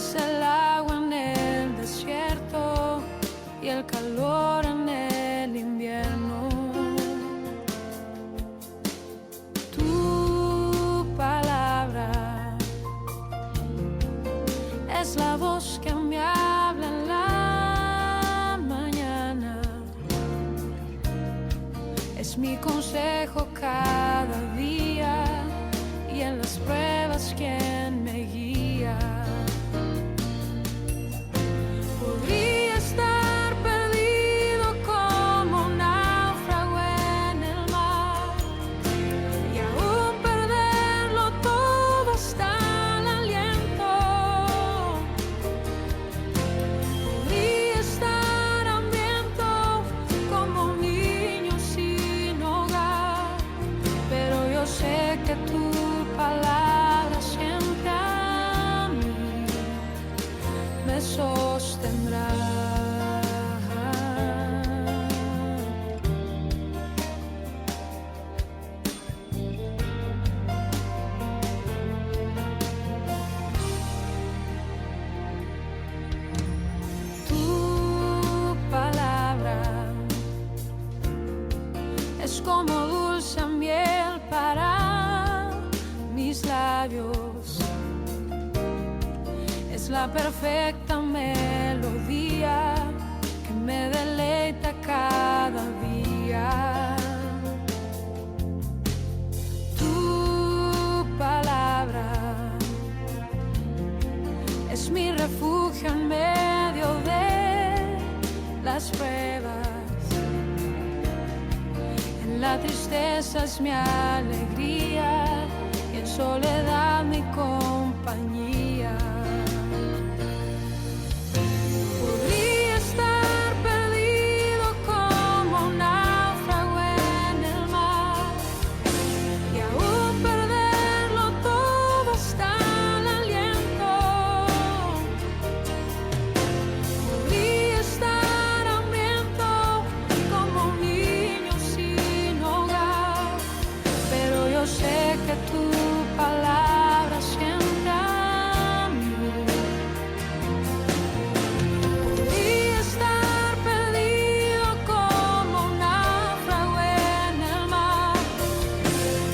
Es el agua en el desierto y el calor en el invierno. Tu palabra es la voz que me habla en la mañana. Es mi consejo cada día y en las pruebas quien me guía. Podría estar perdido como un náufrago en el mar y aún perderlo todo hasta el aliento. Podría estar hambriento como un niño sin hogar, pero yo sé que tu palabra siempre a mí me sostendrá. Tu palabra es como dulce miel para mis labios. Es la perfecta melodía que me deleita cada día. Tu palabra es mi refugio en medio de las pruebas. En la tristeza es mi alegría y en soledad mi compañía. Podría estar perdido como un náufrago en el mar y aún perderlo todo hasta el aliento. Podría estar hambriento como un niño sin hogar, pero yo sé que tu palabra siempre a mí. Podría estar perdido como un náufrago en el mar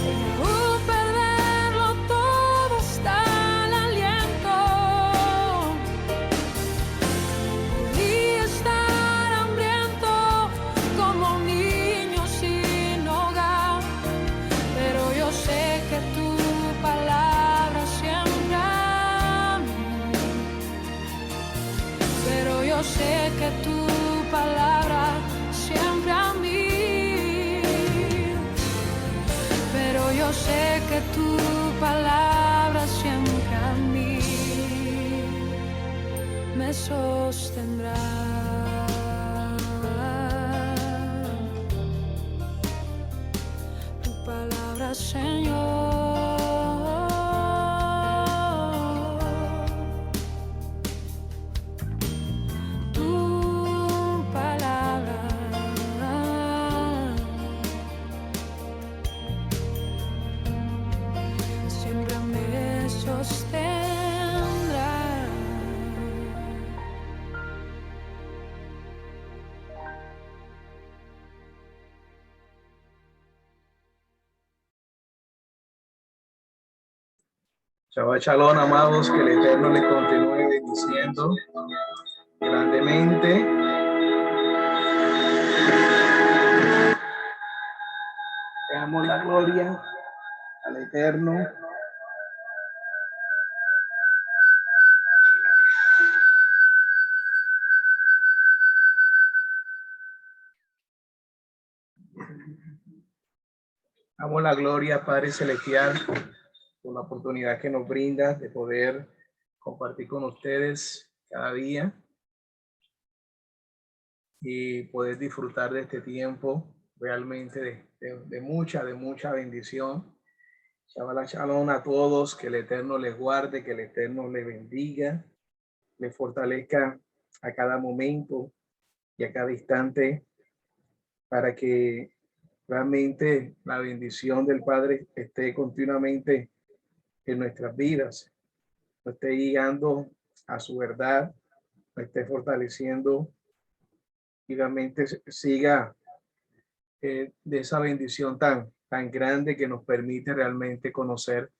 y aún perderlo todo hasta el aliento. Podría estar hambriento como un niño sin hogar, pero yo sé que tu palabra siempre a mí. Pero yo sé que tu palabra siempre a mí. Pero yo sé que tu palabra siempre a mí me sostendrá. Tu palabra, Señor. Tu palabra siempre me sostendrá. Shabbat Shalom, amados, que el Eterno le continúe bendiciendo grandemente. Le damos la gloria al Eterno. Damos la gloria, Padre Celestial, por la oportunidad que nos brinda de poder compartir con ustedes cada día y poder disfrutar de este tiempo realmente de mucha bendición. Shabbat Shalom a todos, que el Eterno les guarde, que el Eterno les bendiga, les fortalezca a cada momento y a cada instante para que realmente la bendición del Padre esté continuamente en nuestras vidas, nos esté guiando a su verdad, nos esté fortaleciendo y realmente siga de esa bendición tan grande que nos permite realmente conocer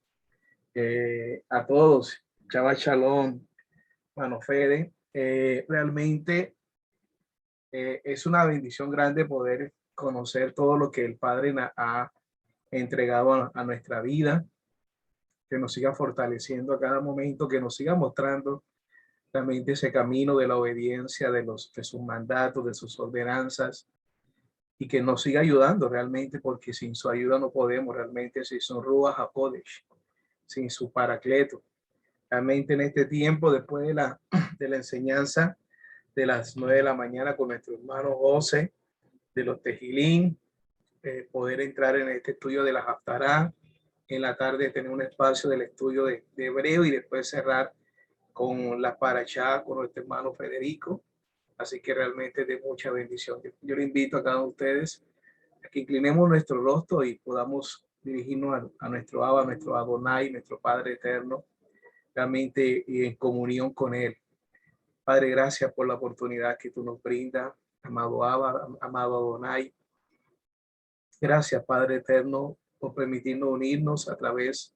a todos. Chava Shalom, Mano Fede. Realmente es una bendición grande poder conocer todo lo que el Padre ha entregado a nuestra vida, que nos siga fortaleciendo a cada momento, que nos siga mostrando realmente ese camino de la obediencia, de sus mandatos, de sus ordenanzas, y que nos siga ayudando realmente, porque sin su ayuda no podemos realmente, sin su Ruach HaKodesh, sin su Paracleto. Realmente en este tiempo, después de la enseñanza de las 9 de la mañana con nuestro hermano José, de los Tejilín, poder entrar en este estudio de la Haftará, en la tarde tener un espacio del estudio de hebreo y después cerrar con la Parashá con nuestro hermano Federico. Así que realmente es de mucha bendición. Yo le invito a cada uno de ustedes a que inclinemos nuestro rostro y podamos dirigirnos a nuestro Abba, a nuestro Adonai, nuestro Padre eterno, realmente en comunión con Él. Padre, gracias por la oportunidad que tú nos brindas, amado Abba, amado Adonai. Gracias, Padre eterno, por permitirnos unirnos a través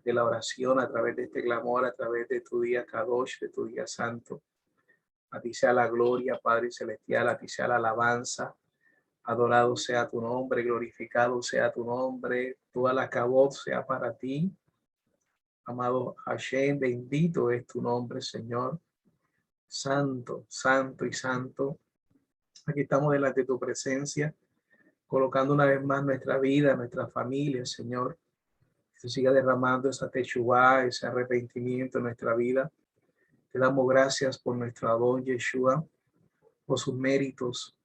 de la oración, a través de este clamor, a través de tu día Kadosh, de tu día santo. A ti sea la gloria, Padre celestial, a ti sea la alabanza. Adorado sea tu nombre, glorificado sea tu nombre, toda la cabot sea para ti. Amado Hashem, bendito es tu nombre, Señor. Santo, santo y santo. Aquí estamos delante de tu presencia, colocando una vez más nuestra vida, nuestra familia, Señor. Que se siga derramando esa techubá, ese arrepentimiento en nuestra vida. Te damos gracias por nuestro Adón Yeshua, por sus méritos,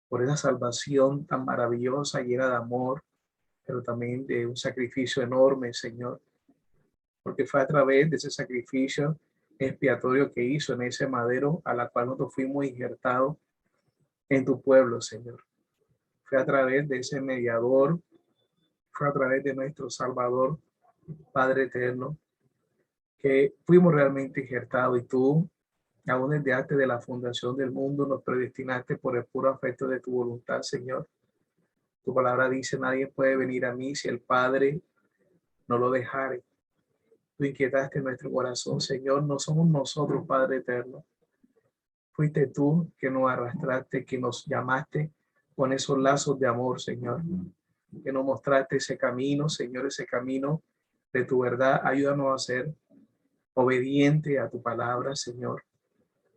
por esa salvación tan maravillosa, llena de amor, pero también de un sacrificio enorme, Señor, porque fue a través de ese sacrificio expiatorio que hizo en ese madero a la cual nosotros fuimos injertados en tu pueblo, Señor. Fue a través de ese mediador, fue a través de nuestro Salvador, Padre eterno, que fuimos realmente injertados y tú, aún desde antes de la fundación del mundo, nos predestinaste por el puro afecto de tu voluntad, Señor. Tu palabra dice, nadie puede venir a mí si el Padre no lo dejare. Tú inquietaste nuestro corazón, Señor. No somos nosotros, Padre eterno. Fuiste tú que nos arrastraste, que nos llamaste con esos lazos de amor, Señor. Que nos mostraste ese camino, Señor, ese camino de tu verdad. Ayúdanos a ser obediente a tu palabra, Señor.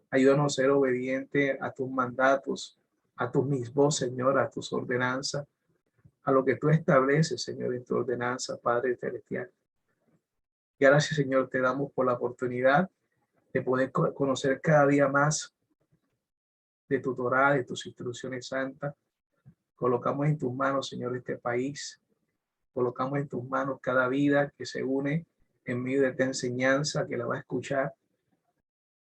Ayúdanos a ser obediente a tus mandatos, a tus mismos, Señor, a tus ordenanzas, a lo que tú estableces, Señor, en tu ordenanza, Padre celestial. Gracias, Señor, te damos por la oportunidad de poder conocer cada día más de tu Torá, de tus instrucciones santas. Colocamos en tus manos, Señor, este país. Colocamos en tus manos cada vida que se une en medio de esta enseñanza, que la va a escuchar.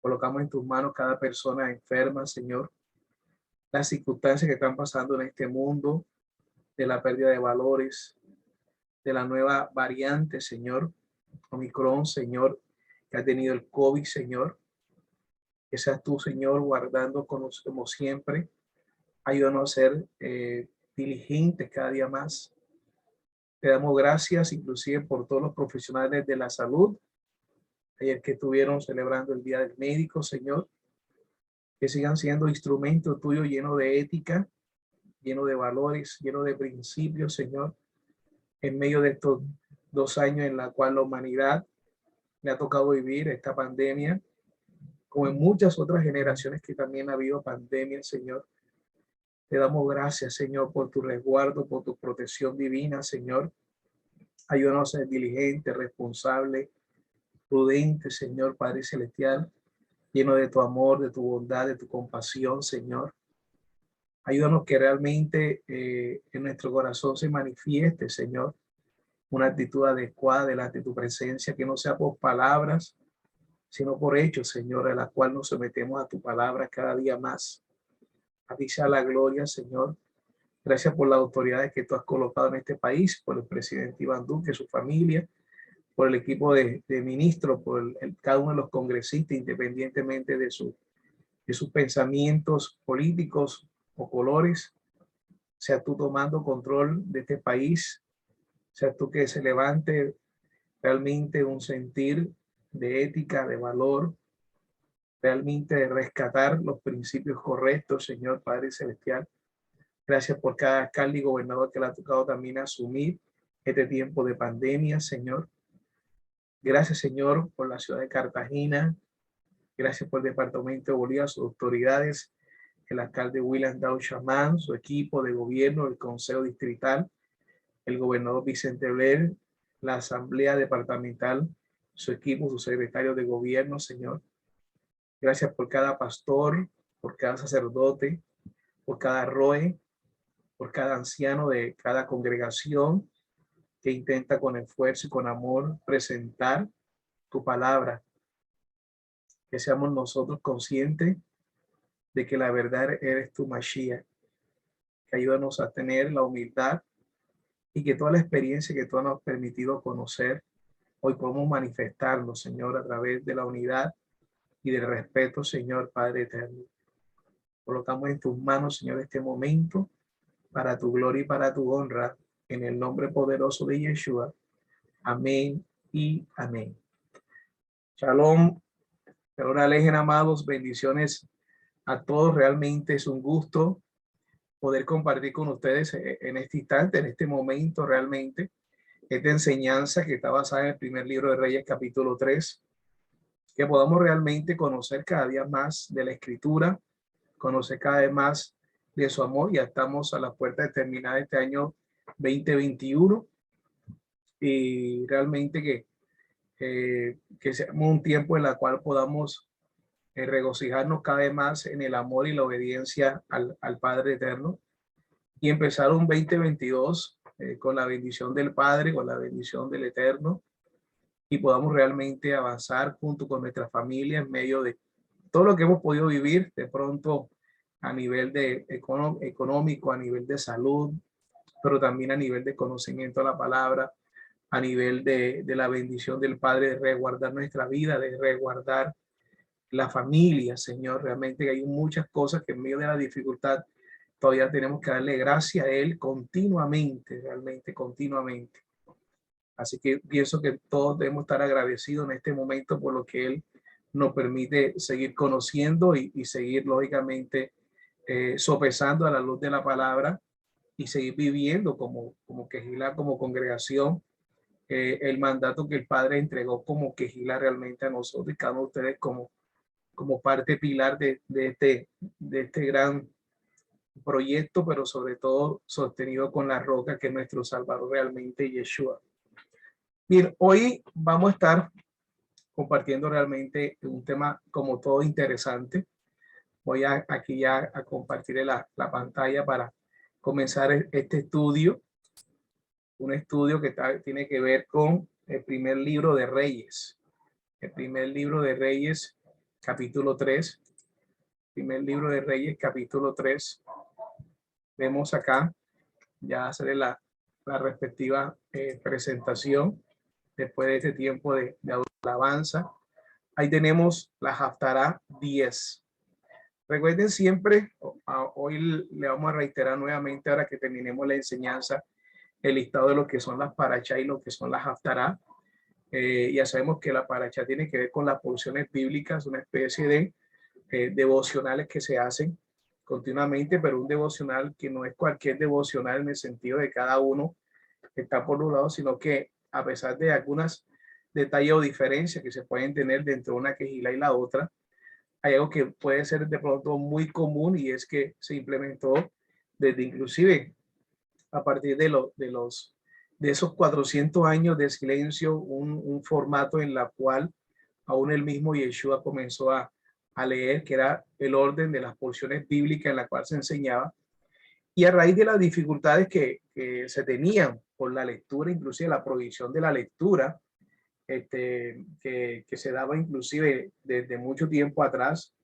Colocamos en tus manos cada persona enferma, Señor. Las circunstancias que están pasando en este mundo, de la pérdida de valores, de la nueva variante, Señor, Omicron, Señor, que ha tenido el COVID, Señor. Que seas tú, Señor, guardando como siempre. Ayúdanos a ser diligentes cada día más. Te damos gracias inclusive por todos los profesionales de la salud. Ayer que estuvieron celebrando el Día del Médico, Señor. Que sigan siendo instrumentos tuyos llenos de ética, llenos de valores, llenos de principios, Señor. En medio de estos 2 años en la cual la humanidad le ha tocado vivir esta pandemia, como en muchas otras generaciones que también ha habido pandemia, Señor. Te damos gracias, Señor, por tu resguardo, por tu protección divina, Señor. Ayúdanos a ser diligente, responsable, prudente, Señor, Padre Celestial, lleno de tu amor, de tu bondad, de tu compasión, Señor. Ayúdanos que realmente en nuestro corazón se manifieste, Señor, una actitud adecuada delante de tu presencia, que no sea por palabras, sino por hechos, Señor, a la cual nos sometemos a tu palabra cada día más. A ti sea la gloria, Señor. Gracias por las autoridades que tú has colocado en este país, por el presidente Iván Duque, su familia, por el equipo de ministros, por cada uno de los congresistas, independientemente de sus pensamientos políticos o colores. Sea tú tomando control de este país, sea tú que se levante realmente un sentir de ética, de valor, realmente de rescatar los principios correctos, Señor Padre Celestial. Gracias por cada alcalde y gobernador que le ha tocado también asumir este tiempo de pandemia, Señor. Gracias, Señor, por la ciudad de Cartagena. Gracias por el departamento de Bolívar, sus autoridades, el alcalde William Dow Shaman, su equipo de gobierno, el consejo distrital, el gobernador Vicente Blair, la asamblea departamental, su equipo, su secretario de gobierno, Señor. Gracias por cada pastor, por cada sacerdote, por cada roe, por cada anciano de cada congregación que intenta con esfuerzo y con amor presentar tu palabra. Que seamos nosotros conscientes de que la verdad eres tu Mashiach. Que ayúdanos a tener la humildad y que toda la experiencia que tú nos has permitido conocer, hoy podemos manifestarlo, Señor, a través de la unidad y del respeto, Señor Padre eterno. Colocamos en tus manos, Señor, este momento para tu gloria y para tu honra, en el nombre poderoso de Yeshua. Amén y amén. Shalom. Shalom alejen, amados. Bendiciones a todos. Realmente es un gusto poder compartir con ustedes en este instante, en este momento, realmente esta enseñanza que está basada en el primer libro de Reyes, capítulo 3, que podamos realmente conocer cada día más de la Escritura, conocer cada vez más de su amor. Ya estamos a la puerta de terminar este año 2021 y realmente que sea un tiempo en el cual podamos regocijarnos cada vez más en el amor y la obediencia al Padre Eterno y empezar un 2022 con la bendición del Padre, con la bendición del Eterno, y podamos realmente avanzar junto con nuestra familia en medio de todo lo que hemos podido vivir de pronto a nivel de económico, a nivel de salud, pero también a nivel de conocimiento de la palabra, a nivel de la bendición del Padre, de resguardar nuestra vida, de resguardar la familia, Señor. Realmente hay muchas cosas que en medio de la dificultad todavía tenemos que darle gracias a Él continuamente, realmente continuamente. Así que pienso que todos debemos estar agradecidos en este momento por lo que Él nos permite seguir conociendo y seguir lógicamente sopesando a la luz de la palabra y seguir viviendo como Quejilá, como congregación, el mandato que el Padre entregó como Quejilá realmente a nosotros y cada uno de ustedes como parte pilar de este gran proyecto, pero sobre todo sostenido con la roca que es nuestro Salvador realmente, Yeshua. Bien, hoy vamos a estar compartiendo realmente un tema como todo interesante. Voy aquí ya a compartir la pantalla para comenzar este estudio. Un estudio que tiene que ver con el primer libro de Reyes. El primer libro de Reyes, capítulo 3. Primer libro de Reyes, capítulo 3. Vemos acá, ya hacer la respectiva presentación después de este tiempo de alabanza. Ahí tenemos la Haftará 10. Recuerden siempre, hoy le vamos a reiterar nuevamente, ahora que terminemos la enseñanza, el listado de lo que son las parachá y lo que son las Haftará. Ya sabemos que la parachá tiene que ver con las porciones bíblicas, una especie de devocionales que se hacen continuamente, pero un devocional que no es cualquier devocional en el sentido de cada uno que está por un lado, sino que a pesar de algunas detalles o diferencias que se pueden tener dentro de una quejila y la otra, hay algo que puede ser de pronto muy común y es que se implementó desde inclusive a partir de esos 400 años de silencio, un formato en la cual aún el mismo Yeshua comenzó a leer, que era el orden de las porciones bíblicas en la cual se enseñaba. Y a raíz de las dificultades que se tenían por la lectura, inclusive la prohibición de la lectura, que se daba inclusive desde mucho tiempo atrás.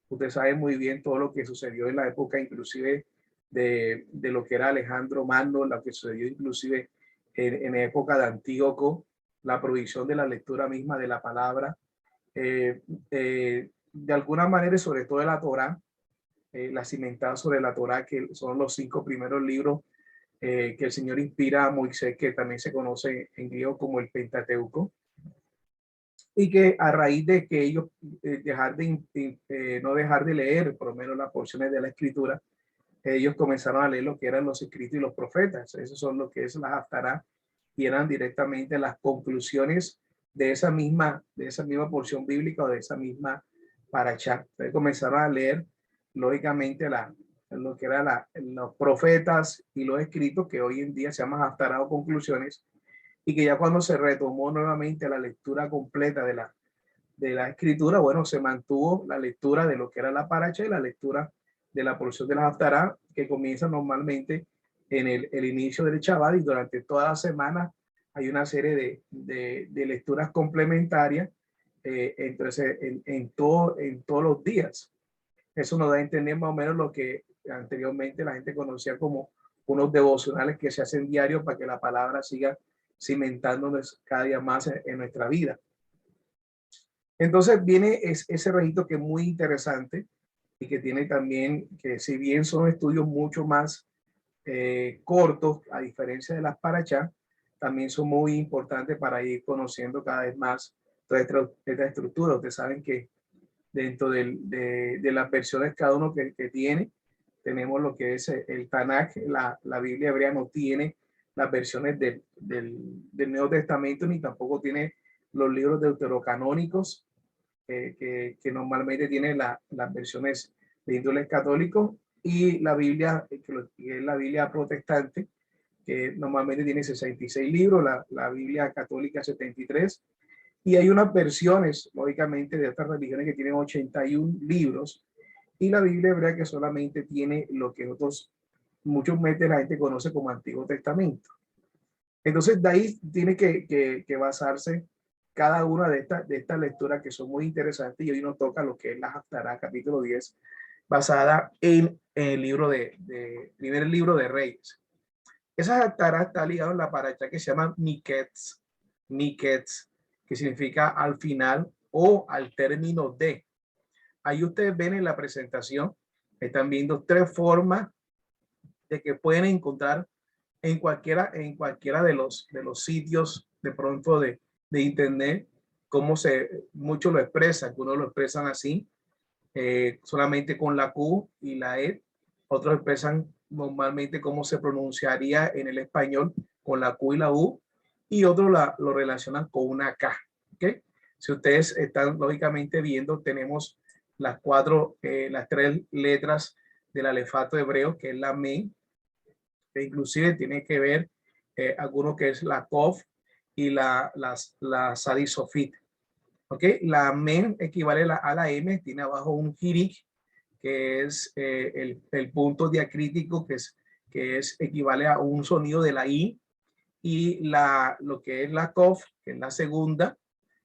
Usted sabe muy bien todo lo que sucedió en la época inclusive de lo que era Alejandro Magno, lo que sucedió inclusive en época de Antíoco, la provisión de la lectura misma de la palabra, de alguna manera, sobre todo de la Torá, la cimentada sobre la Torá, que son los 5 primeros libros que el Señor inspira a Moisés, que también se conoce en griego como el Pentateuco, y que a raíz de que ellos no dejar de leer, por lo menos las porciones de la Escritura, ellos comenzaron a leer lo que eran los escritos y los profetas. Esos son lo que es la Haftará, y eran directamente las conclusiones de esa misma porción bíblica o de esa misma parachá. Entonces comenzaron a leer, lógicamente, lo que eran los profetas y los escritos, que hoy en día se llaman Haftará o conclusiones, y que ya cuando se retomó nuevamente la lectura completa de la escritura, bueno, se mantuvo la lectura de lo que era la paracha y la lectura de la porción de la Haftará, que comienza normalmente en el inicio del Shabbat, y durante toda la semana hay una serie de lecturas complementarias entonces en todos los días. Eso nos da a entender más o menos lo que anteriormente la gente conocía como unos devocionales que se hacen diarios para que la palabra siga cimentándonos cada día más en nuestra vida. Entonces viene ese registro que es muy interesante y que tiene también, que si bien son estudios mucho más cortos, a diferencia de las parachá, también son muy importantes para ir conociendo cada vez más toda esta estructura. Ustedes saben que dentro de las versiones cada uno que tiene, tenemos lo que es el Tanakh. La Biblia hebrea no tiene las versiones del Nuevo Testamento, ni tampoco tiene los libros deuterocanónicos, que normalmente tienen las versiones de índole católico, y la Biblia, que es la Biblia protestante, que normalmente tiene 66 libros, la Biblia católica 73, y hay unas versiones, lógicamente, de otras religiones que tienen 81 libros, y la Biblia hebrea que solamente tiene lo que muchos meses la gente conoce como Antiguo Testamento. Entonces, de ahí tiene que basarse cada una de estas lecturas, que son muy interesantes, y hoy nos toca lo que es la Haftará, capítulo 10, basada en el primer libro de Reyes. Esa Haftará está ligada a la paracha que se llama Miketz, que significa al final o al término de. Ahí ustedes ven en la presentación, están viendo 3 formas de que pueden encontrar en cualquiera de los sitios de pronto de internet, cómo muchos lo expresan. Algunos lo expresan así, solamente con la Q y la E. Otros expresan normalmente cómo se pronunciaría en el español con la Q y la U, y otros lo relacionan con una K. ¿Okay? Si ustedes están lógicamente viendo, tenemos las 3 letras del alefato hebreo, que es la Men, que inclusive tiene que ver alguno que es la Kof y la Sadisofit. ¿Okay? La Men equivale a la M, tiene abajo un Hirik, que es el punto diacrítico, que equivale a un sonido de la I, y lo que es la Kof, que es la segunda,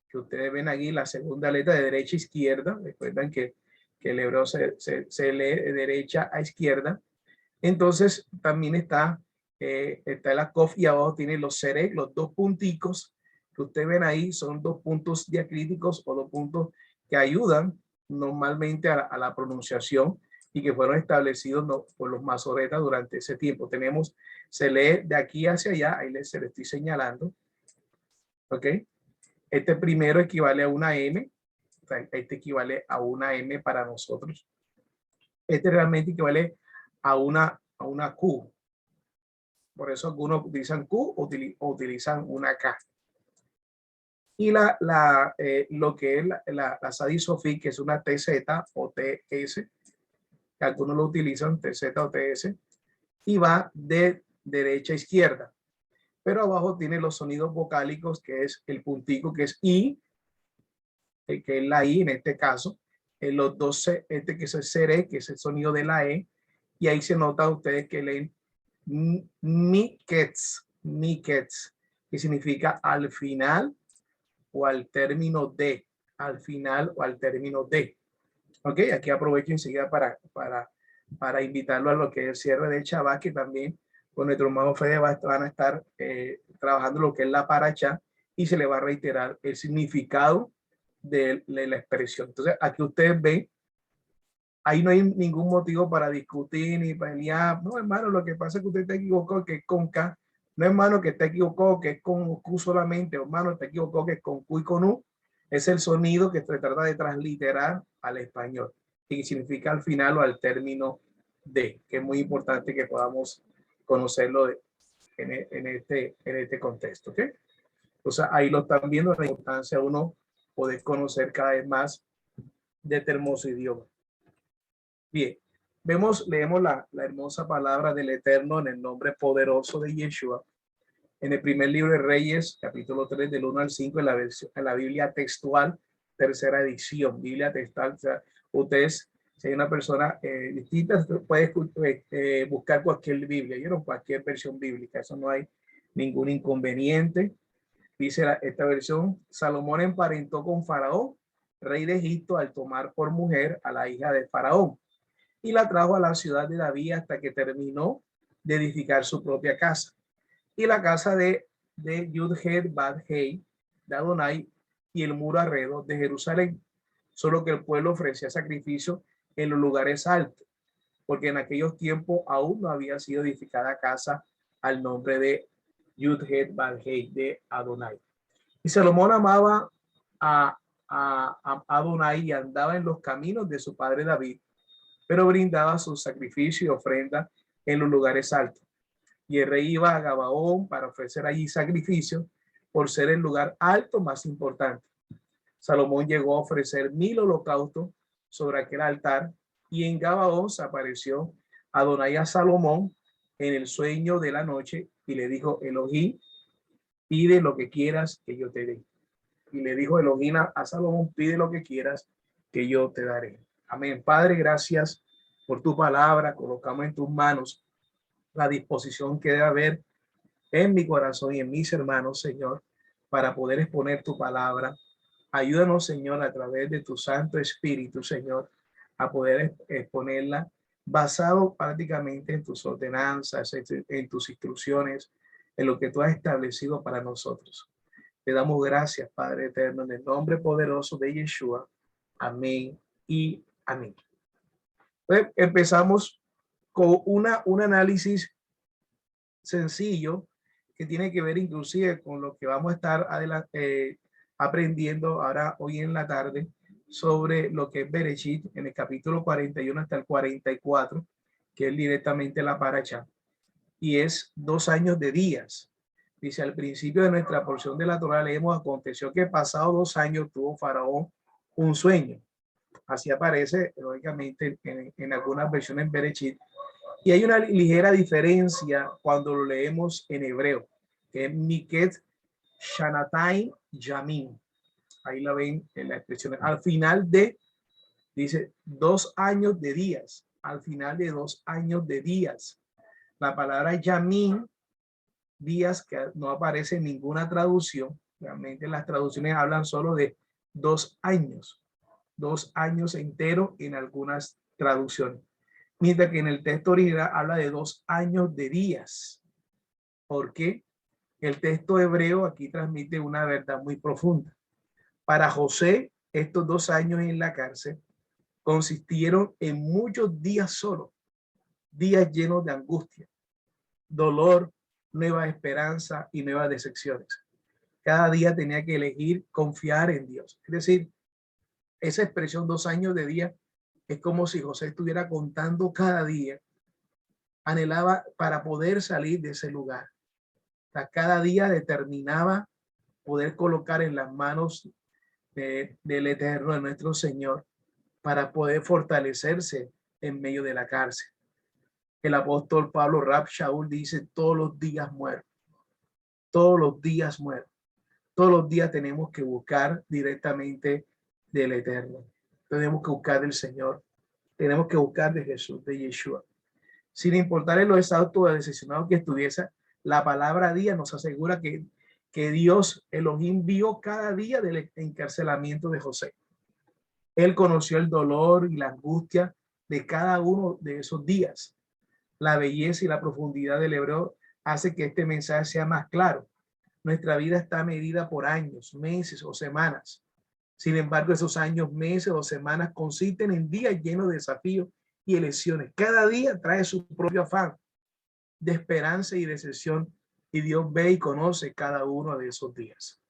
que ustedes ven aquí, la segunda letra de derecha a izquierda. Recuerdan que el hebreo se lee de derecha a izquierda. Entonces también está la Kof, y abajo tiene los Serek, los 2 punticos que ustedes ven ahí, son 2 puntos diacríticos o 2 puntos que ayudan normalmente a la pronunciación, y que fueron establecidos por los masoretas durante ese tiempo. Se lee de aquí hacia allá, ahí se le estoy señalando. ¿Ok? Este primero equivale a una M, o sea, este equivale a una M para nosotros. Este realmente equivale a una Q. Por eso algunos utilizan Q o utilizan una K. Y lo que es la Sadisofit, que es una TZ o TS, que algunos lo utilizan, TZ o TS, y va de derecha a izquierda. Pero abajo tiene los sonidos vocálicos, que es el puntico, que es I, que es la I en este caso, en los 12, que es el Sere, que es el sonido de la E, y ahí se nota ustedes que leen Miketz, que significa al final o al término de, al final o al término de. Ok, aquí aprovecho enseguida para invitarlo a lo que es el cierre del Shabbat, que también con nuestro hermano Fede van a estar trabajando lo que es la paracha, y se le va a reiterar el significado de la expresión. Entonces, aquí ustedes ven, ahí no hay ningún motivo para discutir ni pelear. No, hermano, lo que pasa es que usted está equivocado, que es con K. No, hermano, que está equivocado, que es con Q solamente. Hermano, está equivocado, que es con Q y con U. Es el sonido que se trata de transliterar al español y significa al final o al término de, que es muy importante que podamos conocerlo en este contexto. ¿Okay? O sea, ahí lo están viendo, la importancia de uno poder conocer cada vez más de este hermoso idioma. Bien, leemos la hermosa palabra del Eterno en el nombre poderoso de Yeshua. En el primer libro de Reyes, capítulo 3, del 1 al 5, en la Biblia textual, tercera edición, Biblia textual. O sea, ustedes, si hay una persona distinta, puede buscar cualquier Biblia, ¿no? Cualquier versión bíblica, eso no hay ningún inconveniente. Dice esta versión: Salomón emparentó con Faraón, rey de Egipto, al tomar por mujer a la hija de Faraón, y la trajo a la ciudad de David hasta que terminó de edificar su propia casa y la casa de Yudhed Badhei de Adonai y el muro alrededor de Jerusalén. Solo que el pueblo ofrecía sacrificio en los lugares altos, porque en aquellos tiempos aún no había sido edificada casa al nombre de Yudhed Badhei de Adonai. Y Salomón amaba a Adonai y andaba en los caminos de su padre David, pero brindaba su sacrificio y ofrenda en los lugares altos. Y el rey iba a Gabaón para ofrecer allí sacrificio por ser el lugar alto más importante. Salomón llegó a ofrecer 1000 holocaustos sobre aquel altar, y en Gabaón se apareció Adonai a Salomón en el sueño de la noche y le dijo: Elohim, pide lo que quieras que yo te dé. Y le dijo Elohim a Salomón: pide lo que quieras que yo te daré. Amén. Padre, gracias por tu palabra. Colocamos en tus manos la disposición que debe haber en mi corazón y en mis hermanos, Señor, para poder exponer tu palabra. Ayúdanos, Señor, a través de tu Santo Espíritu, Señor, a poder exponerla basado prácticamente en tus ordenanzas, en tus instrucciones, en lo que tú has establecido para nosotros. Te damos gracias, Padre eterno, en el nombre poderoso de Yeshua. Amén y amén. Entonces, empezamos con un análisis sencillo que tiene que ver inclusive con lo que vamos a estar aprendiendo ahora hoy en la tarde sobre lo que es Bereshit en el capítulo 41 hasta el 44, que es directamente la paracha, y es 2 años de días. Dice: al principio de nuestra porción de la Torá leemos: aconteció que pasado 2 años tuvo Faraón un sueño. Así aparece lógicamente en algunas versiones Bereshit. Y hay una ligera diferencia cuando lo leemos en hebreo, que es Miket Shanatain Yamin. Ahí la ven en la expresión. Al final dice 2 años de días. Al final de 2 años de días. La palabra Yamin, días, que no aparece en ninguna traducción. Realmente las traducciones hablan solo de 2 años. 2 años enteros en algunas traducciones. Mientras que en el texto original habla de 2 años de días. Porque el texto hebreo aquí transmite una verdad muy profunda. Para José, estos 2 años en la cárcel consistieron en muchos días solo, días llenos de angustia, dolor, nueva esperanza y nuevas decepciones. Cada día tenía que elegir confiar en Dios. Es decir, esa expresión 2 años de día es como si José estuviera contando cada día. Anhelaba para poder salir de ese lugar. O sea, cada día determinaba poder colocar en las manos del Eterno, de nuestro Señor, para poder fortalecerse en medio de la cárcel. El apóstol Pablo Rab Shaul dice: todos los días muero. Todos los días muero. Todos los días tenemos que buscar directamente del Eterno. Tenemos que buscar del Señor. Tenemos que buscar de Jesús, de Yeshua. Sin importar en los estados decepcionados que estuviese, la palabra día nos asegura que Dios, Elohim, vio cada día del encarcelamiento de José. Él conoció el dolor y la angustia de cada uno de esos días. La belleza y la profundidad del hebreo hace que este mensaje sea más claro. Nuestra vida está medida por años, meses o semanas. Sin embargo, esos años, meses o semanas consisten en días llenos de desafíos y elecciones. Cada día trae su propio afán de esperanza y decepción, y Dios ve y conoce cada uno de esos días.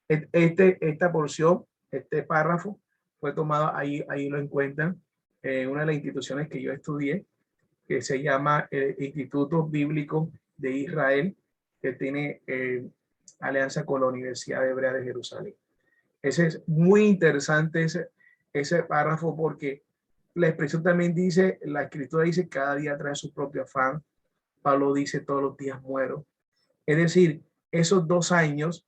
Esta porción, este párrafo, fue tomado, ahí lo encuentran, una de las instituciones que yo estudié, que se llama el Instituto Bíblico de Israel, que tiene alianza con la Universidad Hebrea de Jerusalén. Ese es muy interesante, ese párrafo, porque la expresión también dice, la escritura dice, cada día trae su propio afán. Pablo dice, todos los días muero. Es decir, esos 2 años,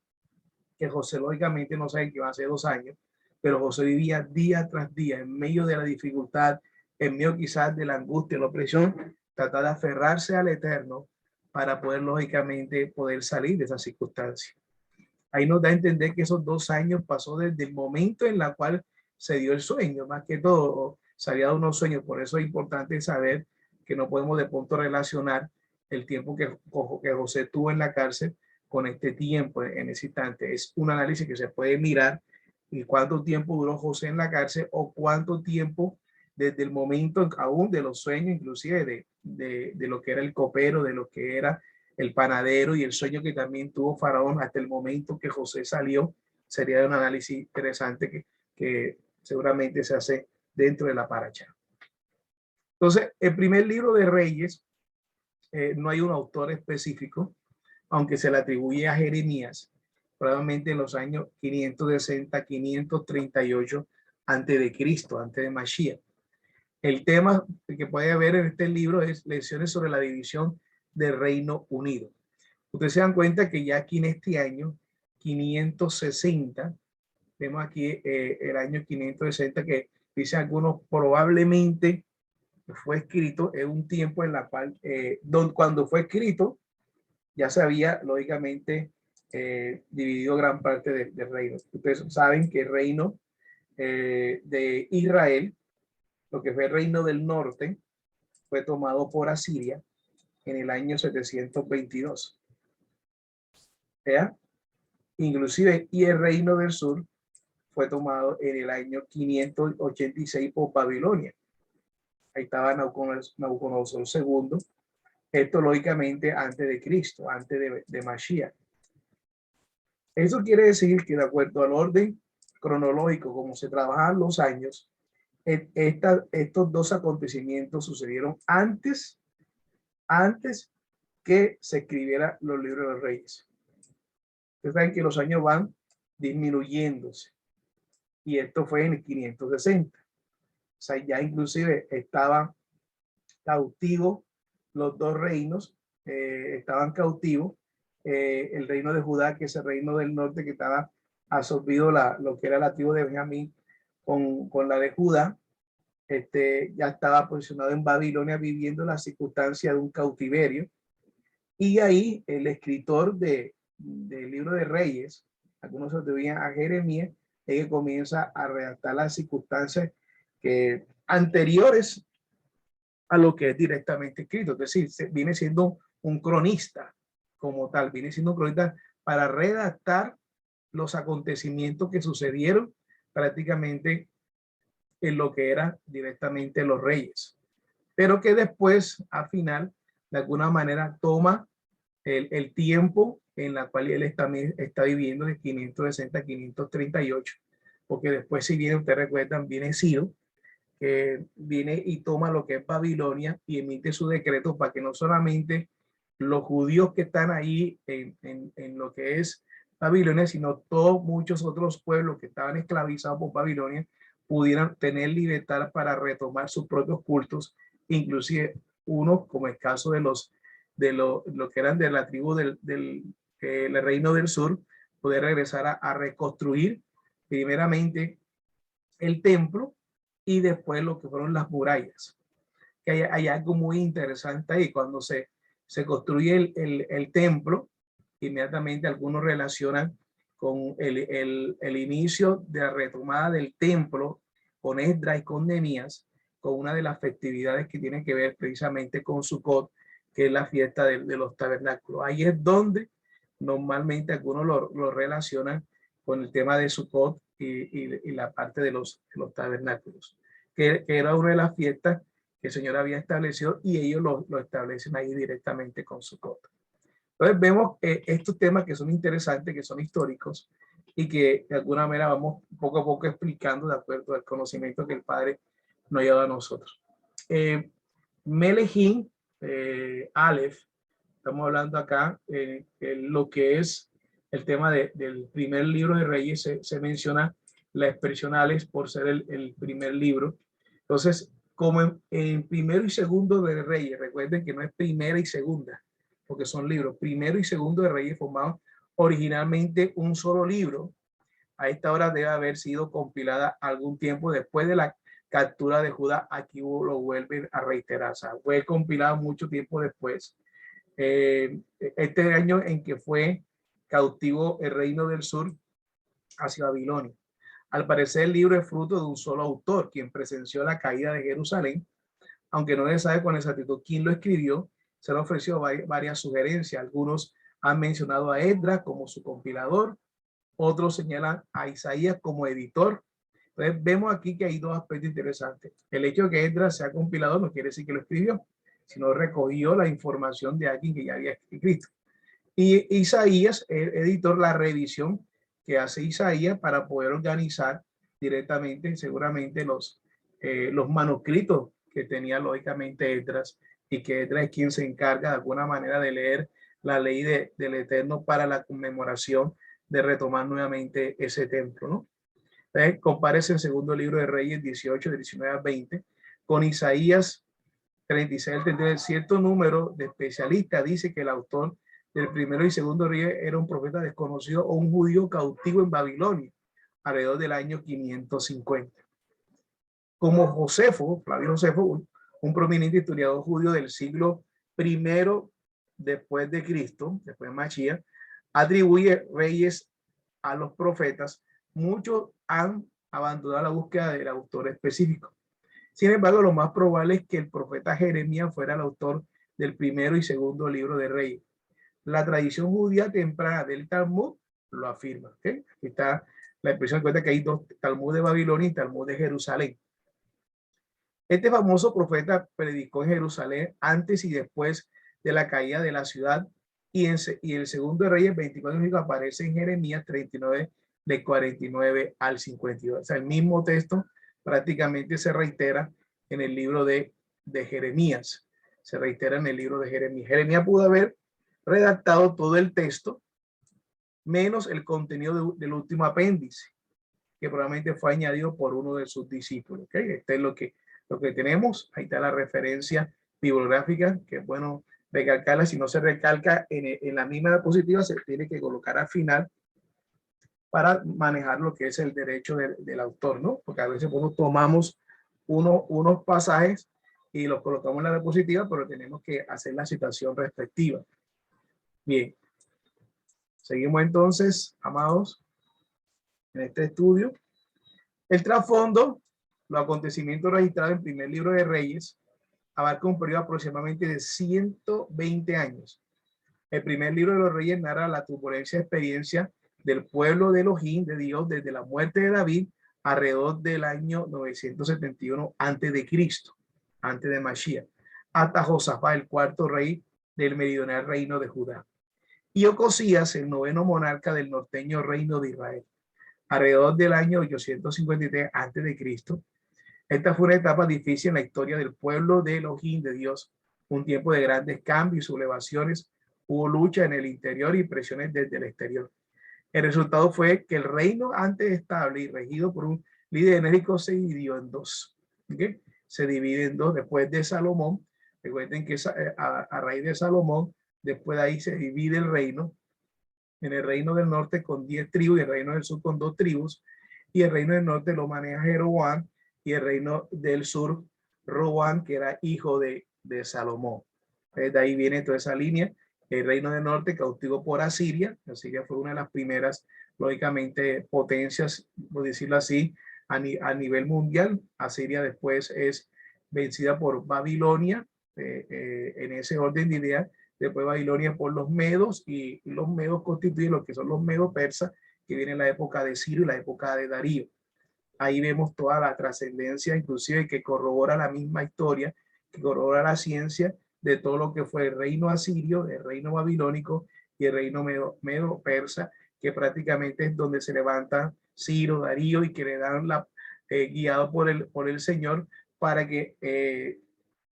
que José lógicamente no sabe que va a ser 2 años, pero José vivía día tras día, en medio de la dificultad, en medio quizás de la angustia, la opresión, tratar de aferrarse al Eterno para poder lógicamente poder salir de esa circunstancia. Ahí nos da a entender que esos 2 años pasó desde el momento en el cual se dio el sueño, más que todo, se había dado unos sueños. Por eso es importante saber que no podemos de pronto relacionar el tiempo que José tuvo en la cárcel con este tiempo en ese instante. Es un análisis que se puede mirar y cuánto tiempo duró José en la cárcel o cuánto tiempo desde el momento aún de los sueños, inclusive de lo que era el copero, de lo que era el panadero y el sueño que también tuvo Faraón hasta el momento que José salió. Sería un análisis interesante que seguramente se hace dentro de la paracha. Entonces, el primer libro de Reyes, no hay un autor específico, aunque se le atribuye a Jeremías, probablemente en los años 560, 538 antes de Cristo, antes de Mashiach. El tema que puede haber en este libro es lecciones sobre la división del Reino Unido. Ustedes se dan cuenta que ya aquí en este año 560, vemos aquí el año 560 que dicen algunos probablemente fue escrito en un tiempo en la cual, cuando fue escrito, ya se había lógicamente dividido gran parte del reino. Ustedes saben que el reino de Israel, lo que fue el reino del norte, fue tomado por Asiria en el año 722. ¿Ya? Inclusive, y el reino del sur fue tomado en el año 586 por Babilonia. Ahí estaba Nabucodonosor II. Esto lógicamente antes de Cristo, antes de Mashiach. Eso quiere decir que de acuerdo al orden cronológico, como se trabajan los años, estos 2 acontecimientos sucedieron antes que se escribiera los libros de los reyes. Ustedes saben que los años van disminuyéndose y esto fue en el 560. O sea, ya inclusive estaban cautivos los 2 reinos, estaban cautivos. El reino de Judá, que es el reino del norte, que estaba absorbido lo que era la tribu de Benjamín con la de Judá, ya estaba posicionado en Babilonia viviendo la circunstancia de un cautiverio. Y ahí el escritor del libro de Reyes, algunos se atribuyen a Jeremías, es que comienza a redactar las circunstancias anteriores a lo que es directamente escrito. Es decir, viene siendo un cronista como tal, viene siendo un cronista para redactar los acontecimientos que sucedieron prácticamente en lo que eran directamente los reyes, pero que después, al final, de alguna manera toma el tiempo en la cual él también está viviendo de 560 a 538, porque después, si bien ustedes recuerdan, viene Ciro, que viene y toma lo que es Babilonia y emite su decreto para que no solamente los judíos que están ahí en lo que es Babilonia, sino todos muchos otros pueblos que estaban esclavizados por Babilonia pudieran tener libertad para retomar sus propios cultos, inclusive unos como el caso de lo que eran de la tribu del reino del sur, poder regresar a reconstruir primeramente el templo y después lo que fueron las murallas. Que hay algo muy interesante ahí. Cuando se construye el templo, inmediatamente algunos relacionan con el inicio de la retomada del templo con Esdras y con Nehemías, con una de las festividades que tiene que ver precisamente con Sukkot, que es la fiesta de los tabernáculos. Ahí es donde normalmente algunos lo relacionan con el tema de Sukkot y la parte de los tabernáculos, que era una de las fiestas que el Señor había establecido y ellos lo establecen ahí directamente con Sukkot. Entonces vemos estos temas que son interesantes, que son históricos y que de alguna manera vamos poco a poco explicando de acuerdo al conocimiento que el Padre nos lleva a nosotros. Melejim, Aleph, estamos hablando acá, lo que es el tema del primer libro de Reyes, se menciona la expresión Aleph por ser el primer libro. Entonces, como en primero y segundo de Reyes, recuerden que no es primera y segunda, porque son libros. Primero y segundo de Reyes formaban originalmente un solo libro. A esta hora debe haber sido compilada algún tiempo después de la captura de Judá. Aquí lo vuelven a reiterar. O sea, fue compilado mucho tiempo después. Este año en que fue cautivo el reino del sur hacia Babilonia. Al parecer el libro es fruto de un solo autor, quien presenció la caída de Jerusalén, aunque no se sabe con exactitud quién lo escribió. Se le ofreció varias sugerencias. Algunos han mencionado a Esdras como su compilador, otros señalan a Isaías como editor. Entonces vemos aquí que hay dos aspectos interesantes. El hecho de que Esdras sea compilador no quiere decir que lo escribió, sino recogió la información de alguien que ya había escrito. Y Isaías, el editor, la revisión que hace Isaías para poder organizar directamente, seguramente, los manuscritos que tenía lógicamente Esdras, y que Esdras es quien se encarga de alguna manera de leer la ley del Eterno para la conmemoración de retomar nuevamente ese templo, ¿no? Entonces, compárese en segundo libro de Reyes 18, 19 a 20, con Isaías 36, 39. Cierto número de especialistas dice que el autor del primero y segundo Reyes era un profeta desconocido o un judío cautivo en Babilonia, alrededor del año 550. Como Josefo, Flavio Josefo, un prominente historiador judío del siglo I después de Cristo, después de Mashiach, atribuye reyes a los profetas. Muchos han abandonado la búsqueda del autor específico. Sin embargo, lo más probable es que el profeta Jeremías fuera el autor del primero y segundo libro de Reyes. La tradición judía temprana del Talmud lo afirma. ¿Okay? Aquí está la expresión de cuenta que hay dos, Talmud de Babilonia y Talmud de Jerusalén. Este famoso profeta predicó en Jerusalén antes y después de la caída de la ciudad, y el segundo de Reyes 24 aparece en Jeremías 39 de 49 al 52. O sea, el mismo texto prácticamente se reitera en el libro de Jeremías. Se reitera en el libro de Jeremías. Jeremías pudo haber redactado todo el texto, menos el contenido del último apéndice, que probablemente fue añadido por uno de sus discípulos. ¿Okay? Este es lo que tenemos. Ahí está la referencia bibliográfica, que es bueno recalcarla. Si no se recalca en la misma diapositiva, se tiene que colocar al final para manejar lo que es el derecho del autor, ¿no? Porque a veces tomamos unos pasajes y los colocamos en la diapositiva, pero tenemos que hacer la citación respectiva. Bien. Seguimos entonces, amados, en este estudio. El trasfondo, los acontecimientos registrados en el primer libro de Reyes, abarca un periodo aproximadamente de 120 años. El primer libro de los Reyes narra la turbulencia experiencia del pueblo de Elohim, de Dios, desde la muerte de David alrededor del año 971 antes de Cristo, antes de Mashiach, hasta Josafat, el cuarto rey del meridional reino de Judá, y Ocosías, el noveno monarca del norteño reino de Israel, alrededor del año 853 antes de Cristo. Esta fue una etapa difícil en la historia del pueblo de Elohim, de Dios, un tiempo de grandes cambios y sublevaciones. Hubo lucha en el interior y presiones desde el exterior. El resultado fue que el reino antes estable y regido por un líder enérgico se dividió en dos. ¿Okay? Se divide en dos después de Salomón. Recuerden que a raíz de Salomón, después de ahí se divide el reino, en el reino del norte con 10 tribus y el reino del sur con 2 tribus, y el reino del norte lo maneja Jeroboam y el reino del sur Roboam, que era hijo de Salomón. De ahí viene toda esa línea. El reino del norte cautivo por Asiria. Asiria fue una de las primeras, lógicamente, potencias, por decirlo así, a nivel mundial. Asiria después es vencida por Babilonia, en ese orden de ideas. después Babilonia por los medos, y los medos constituyen lo que son los medos persas, que viene en la época de Ciro y la época de Darío. Ahí vemos toda la trascendencia, inclusive que corrobora la misma historia, que corrobora la ciencia de todo lo que fue el reino asirio, el reino babilónico y el reino medo persa, que prácticamente es donde se levantan Ciro, Darío, y que le dan la guiado por el Señor para que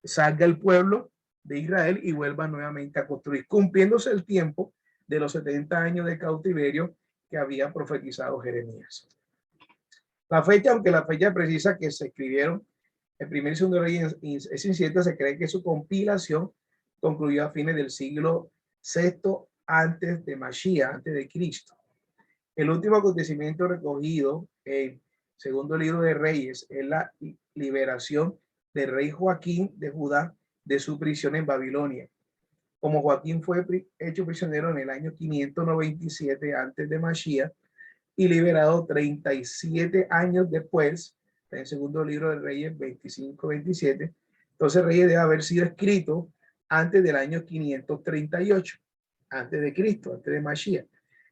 salga el pueblo de Israel y vuelva nuevamente a construir, cumpliéndose el tiempo de los 70 años de cautiverio que había profetizado Jeremías. La fecha, aunque la fecha precisa que se escribieron el primer y segundo rey es incierta, se cree que su compilación concluyó a fines del siglo VI antes de Mashiach, antes de Cristo. El último acontecimiento recogido en segundo libro de Reyes es la liberación del rey Joaquín de Judá de su prisión en Babilonia. Como Joaquín fue hecho prisionero en el año 597 antes de Mashiach y liberado 37 años después, en el segundo libro de Reyes 25-27, entonces Reyes debe haber sido escrito antes del año 538, antes de Cristo, antes de Mashiach.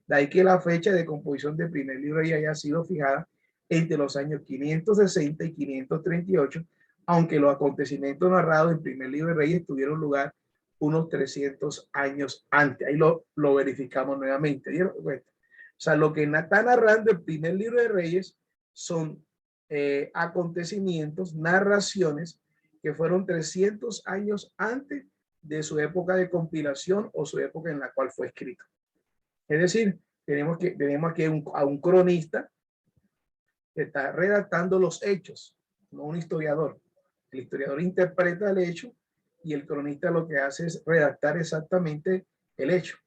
De ahí que la fecha de composición del primer libro ya haya sido fijada entre los años 560 y 538, aunque los acontecimientos narrados en primer libro de Reyes tuvieron lugar unos 300 años antes. Ahí lo verificamos nuevamente. ¿Dieron cuenta? O sea, lo que está narrando el primer libro de Reyes son acontecimientos, narraciones que fueron 300 años antes de su época de compilación o su época en la cual fue escrito. Es decir, tenemos aquí a un cronista que está redactando los hechos, no un historiador. El historiador interpreta el hecho y el cronista lo que hace es redactar exactamente el hecho.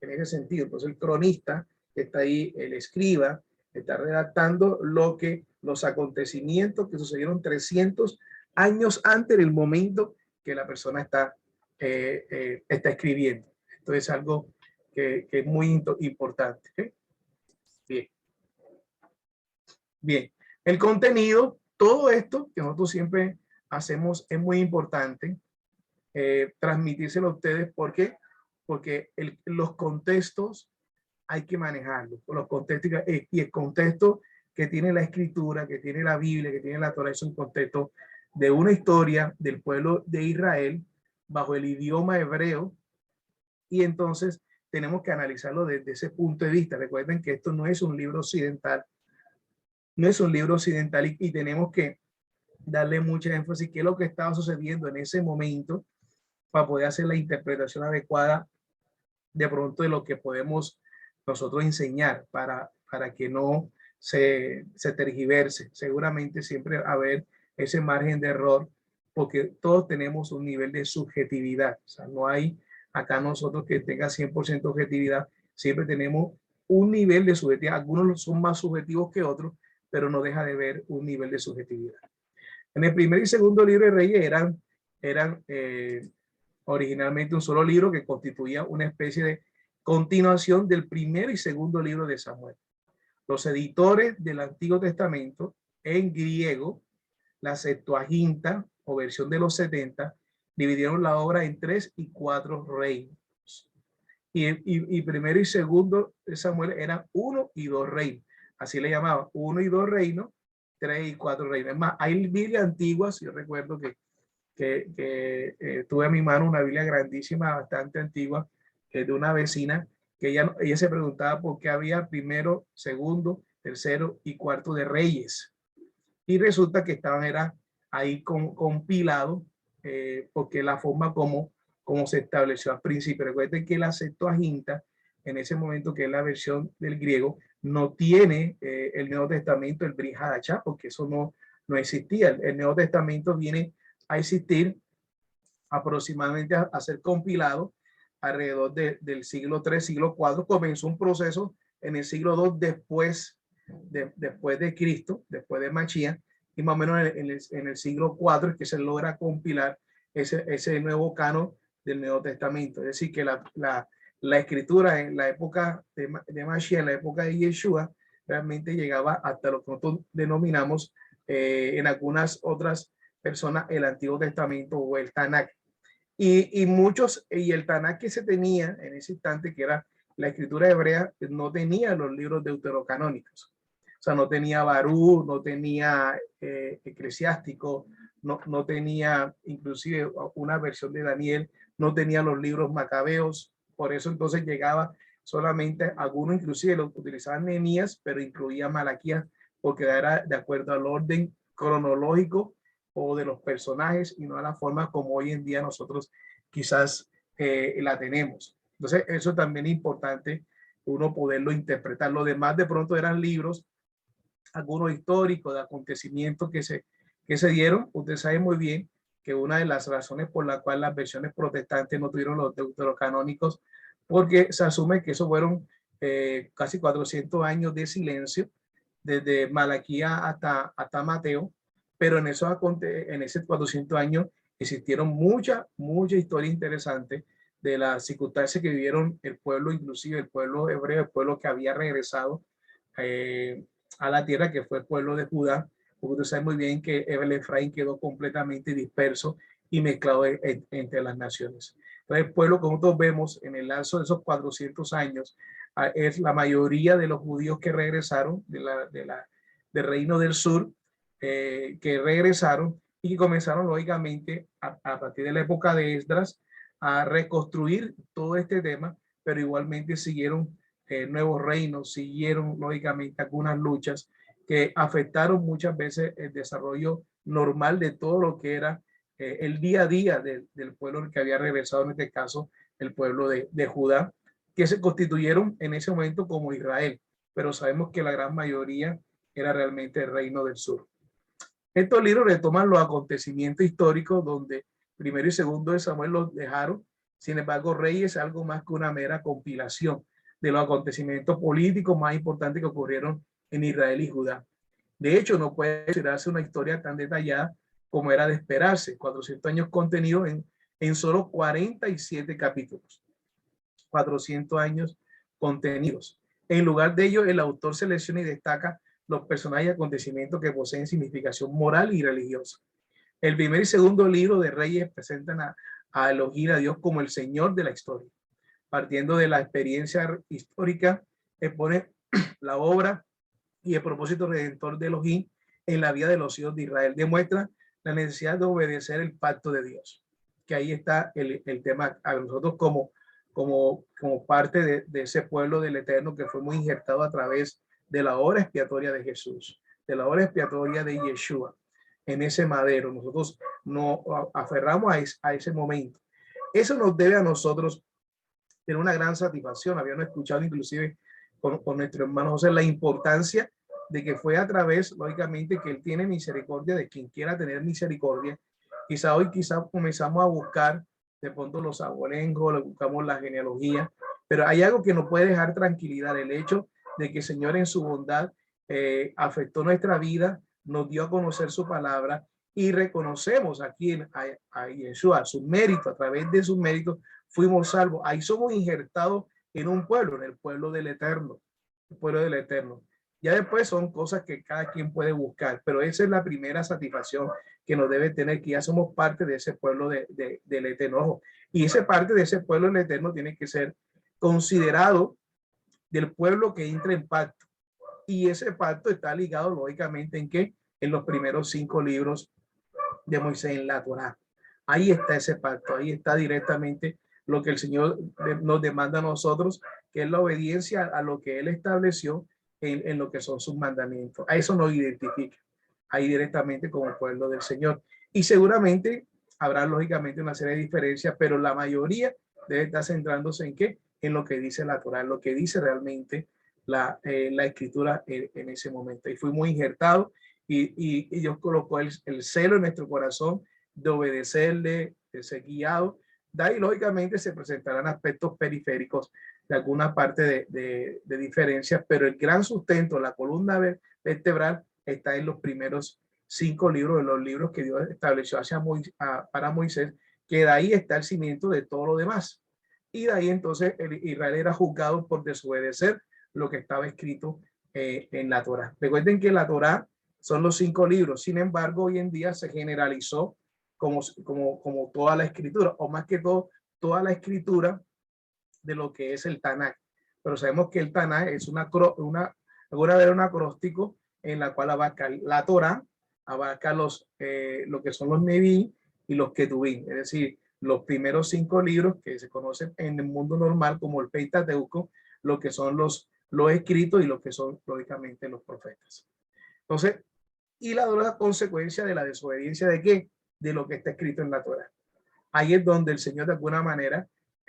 En ese sentido, entonces el cronista que está ahí, el escriba, está redactando los acontecimientos que sucedieron 300 años antes del momento que la persona está escribiendo. Esto es algo que es muy importante. ¿Okay? Bien. Bien. El contenido, todo esto que nosotros siempre hacemos es muy importante transmitírselo a ustedes. ¿Por qué? Porque los contextos hay que manejarlos. Los contextos, y el contexto que tiene la escritura, que tiene la Biblia, que tiene la Torá, es un contexto de una historia del pueblo de Israel bajo el idioma hebreo, y entonces tenemos que analizarlo desde ese punto de vista. Recuerden que esto no es un libro occidental, no es un libro occidental, y tenemos que darle mucha énfasis qué es lo que estaba sucediendo en ese momento para poder hacer la interpretación adecuada de pronto de lo que podemos nosotros enseñar para que no se tergiverse. Seguramente siempre haber ese margen de error, porque todos tenemos un nivel de subjetividad. O sea, no hay acá nosotros que tenga 100% objetividad. Siempre tenemos un nivel de subjetividad. Algunos son más subjetivos que otros, pero no deja de ver un nivel de subjetividad. En el primer y segundo libro de Reyes eran originalmente un solo libro que constituía una especie de continuación del primer y segundo libro de Samuel. Los editores del Antiguo Testamento en griego, la Septuaginta o versión de los 70, dividieron la obra en 3 y 4 reinos. Y primero y segundo de Samuel eran 1 y 2 reinos. Así le llamaban, 1 y 2 reinos, 3 y 4 reinos. Es más, hay Biblia antiguas, yo recuerdo que tuve a mi mano una Biblia grandísima, bastante antigua, de una vecina, que ella se preguntaba por qué había primero, segundo, tercero y cuarto de reyes. Y resulta que era ahí compilado, porque la forma como se estableció al principio. Recuerden que la Septuaginta, en ese momento, que es la versión del griego, no tiene el Nuevo Testamento, el Brit Hadashah, porque eso no existía. El Nuevo Testamento viene a existir aproximadamente a ser compilado alrededor del siglo III, siglo IV. Comenzó un proceso en el siglo II después de Cristo, después de Mashiach, y más o menos en el siglo IV que se logra compilar ese nuevo canon del Nuevo Testamento. Es decir, que la escritura en la época de Mashiach, en la época de Yeshua, realmente llegaba hasta lo que nosotros denominamos en algunas otras personas el Antiguo Testamento o el Tanakh. Y muchos, y el Tanakh que se tenía en ese instante, que era la escritura hebrea, no tenía los libros deuterocanónicos. O sea, no tenía Barú, no tenía Eclesiástico, no tenía inclusive una versión de Daniel, no tenía los libros macabeos. Por eso entonces llegaba solamente, algunos inclusive lo utilizaban Nehemías, pero incluía Malaquías, porque era de acuerdo al orden cronológico o de los personajes y no a la forma como hoy en día nosotros quizás la tenemos. Entonces, eso también es importante uno poderlo interpretar. Lo demás de pronto eran libros, algunos históricos de acontecimientos que se dieron. Usted sabe muy bien que una de las razones por la cual las versiones protestantes no tuvieron los deuterocanónicos, porque se asume que eso fueron casi 400 años de silencio, desde Malaquía hasta Mateo, pero en esos 400 años existieron mucha historia interesante de las circunstancias que vivieron el pueblo, inclusive el pueblo hebreo, el pueblo que había regresado a la tierra, que fue el pueblo de Judá, porque usted sabe muy bien que el Efraín quedó completamente disperso y mezclado entre las naciones. Entonces, el pueblo, como todos vemos, en el lapso de esos 400 años, es la mayoría de los judíos que regresaron del reino del sur, que regresaron y que comenzaron lógicamente a partir de la época de Esdras a reconstruir todo este tema, pero igualmente siguieron nuevos reinos, siguieron lógicamente algunas luchas que afectaron muchas veces el desarrollo normal de todo lo que era el día a día del pueblo que había regresado, en este caso el pueblo de Judá, que se constituyeron en ese momento como Israel, pero sabemos que la gran mayoría era realmente el reino del sur. Estos libros retoman los acontecimientos históricos donde primero y segundo de Samuel los dejaron. Sin embargo, Reyes es algo más que una mera compilación de los acontecimientos políticos más importantes que ocurrieron en Israel y Judá. De hecho, no puede considerarse una historia tan detallada como era de esperarse. 400 años contenidos en solo 47 capítulos. 400 años contenidos. En lugar de ello, el autor selecciona y destaca los personajes y acontecimientos que poseen significación moral y religiosa. El primer y segundo libro de Reyes presentan a elegir a Dios como el Señor de la historia. Partiendo de la experiencia histórica, expone la obra y el propósito redentor de Elohim en la vida de los hijos de Israel. Demuestra la necesidad de obedecer el pacto de Dios. Que ahí está el tema a nosotros como parte de ese pueblo del Eterno que fue muy injertado a través de la obra expiatoria de Jesús, de la obra expiatoria de Yeshua. En ese madero, nosotros nos aferramos a ese momento. Eso nos debe a nosotros tener una gran satisfacción. Habíamos escuchado inclusive con nuestro hermano José la importancia de que fue a través, lógicamente, que él tiene misericordia de quien quiera tener misericordia. Quizá hoy comenzamos a buscar de pronto los abuelengos, le buscamos la genealogía, pero hay algo que nos puede dejar tranquilidad, el hecho de que el Señor en su bondad afectó nuestra vida, nos dio a conocer su palabra y reconocemos aquí a Yeshua, su mérito, a través de sus méritos fuimos salvos. Ahí somos injertados en un pueblo, en el pueblo del Eterno, el pueblo del Eterno. Ya después son cosas que cada quien puede buscar, pero esa es la primera satisfacción que nos debe tener, que ya somos parte de ese pueblo del Eterno. Y esa parte de ese pueblo del Eterno tiene que ser considerado del pueblo que entra en pacto. Y ese pacto está ligado lógicamente en qué? En los primeros 5 libros de Moisés en la Torá. Ahí está ese pacto, ahí está directamente lo que el Señor nos demanda a nosotros, que es la obediencia a lo que Él estableció en lo que son sus mandamientos. A eso nos identifica, ahí directamente como pueblo del Señor. Y seguramente habrá lógicamente una serie de diferencias, pero la mayoría debe estar centrándose en qué? En lo que dice la Torá, en lo que dice realmente la escritura en ese momento. Y fui muy injertado y Dios colocó el celo en nuestro corazón de obedecerle, de ser guiado. De ahí lógicamente se presentarán aspectos periféricos de alguna parte de diferencias, pero el gran sustento, la columna vertebral está en los primeros 5 libros, de los libros que Dios estableció para Moisés, que de ahí está el cimiento de todo lo demás. Y de ahí entonces Israel era juzgado por desobedecer lo que estaba escrito en la Torá. Recuerden que la Torá son los 5 libros. Sin embargo, hoy en día se generalizó como toda la escritura, o más que todo, toda la escritura de lo que es el Tanaj. Pero sabemos que el Tanaj es un acróstico en la cual abarca la Torah, abarca lo que son los Neví y los Ketubín, es decir, los primeros 5 libros que se conocen en el mundo normal como el Pentateuco, lo que son los escritos y lo que son lógicamente los profetas. Entonces, y la consecuencia de la desobediencia de qué? De lo que está escrito en la Torah. Ahí es donde el Señor de alguna manera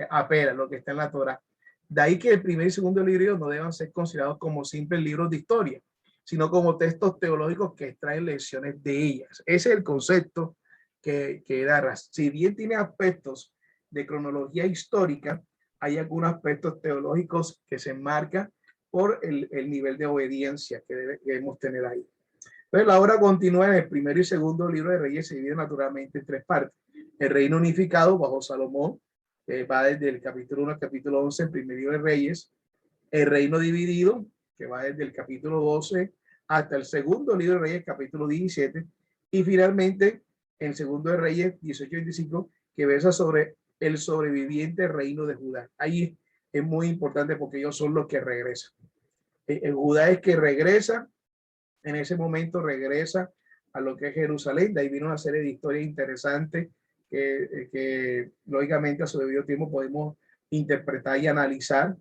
apela lo que está en la Torah. De ahí que el primer y segundo libro no deban ser considerados como simples libros de historia, sino como textos teológicos que extraen lecciones de ellas. Ese es el concepto que da. Si bien tiene aspectos de cronología histórica, hay algunos aspectos teológicos que se enmarcan por el nivel de obediencia que debemos tener ahí. Entonces la obra continúa en el primero y segundo libro de Reyes, se divide naturalmente en 3 partes. El reino unificado bajo Salomón, que va desde el capítulo 1 al capítulo 11, el primer libro de Reyes. El reino dividido, que va desde el capítulo 12 hasta el segundo libro de Reyes, capítulo 17. Y finalmente, el segundo de Reyes, 18-25, que versa sobre el sobreviviente reino de Judá. Ahí es muy importante porque ellos son los que regresan. El Judá es que regresa. En ese momento regresa a lo que es Jerusalén. De ahí viene una serie de historias interesantes que lógicamente a su debido tiempo podemos interpretar y analizar.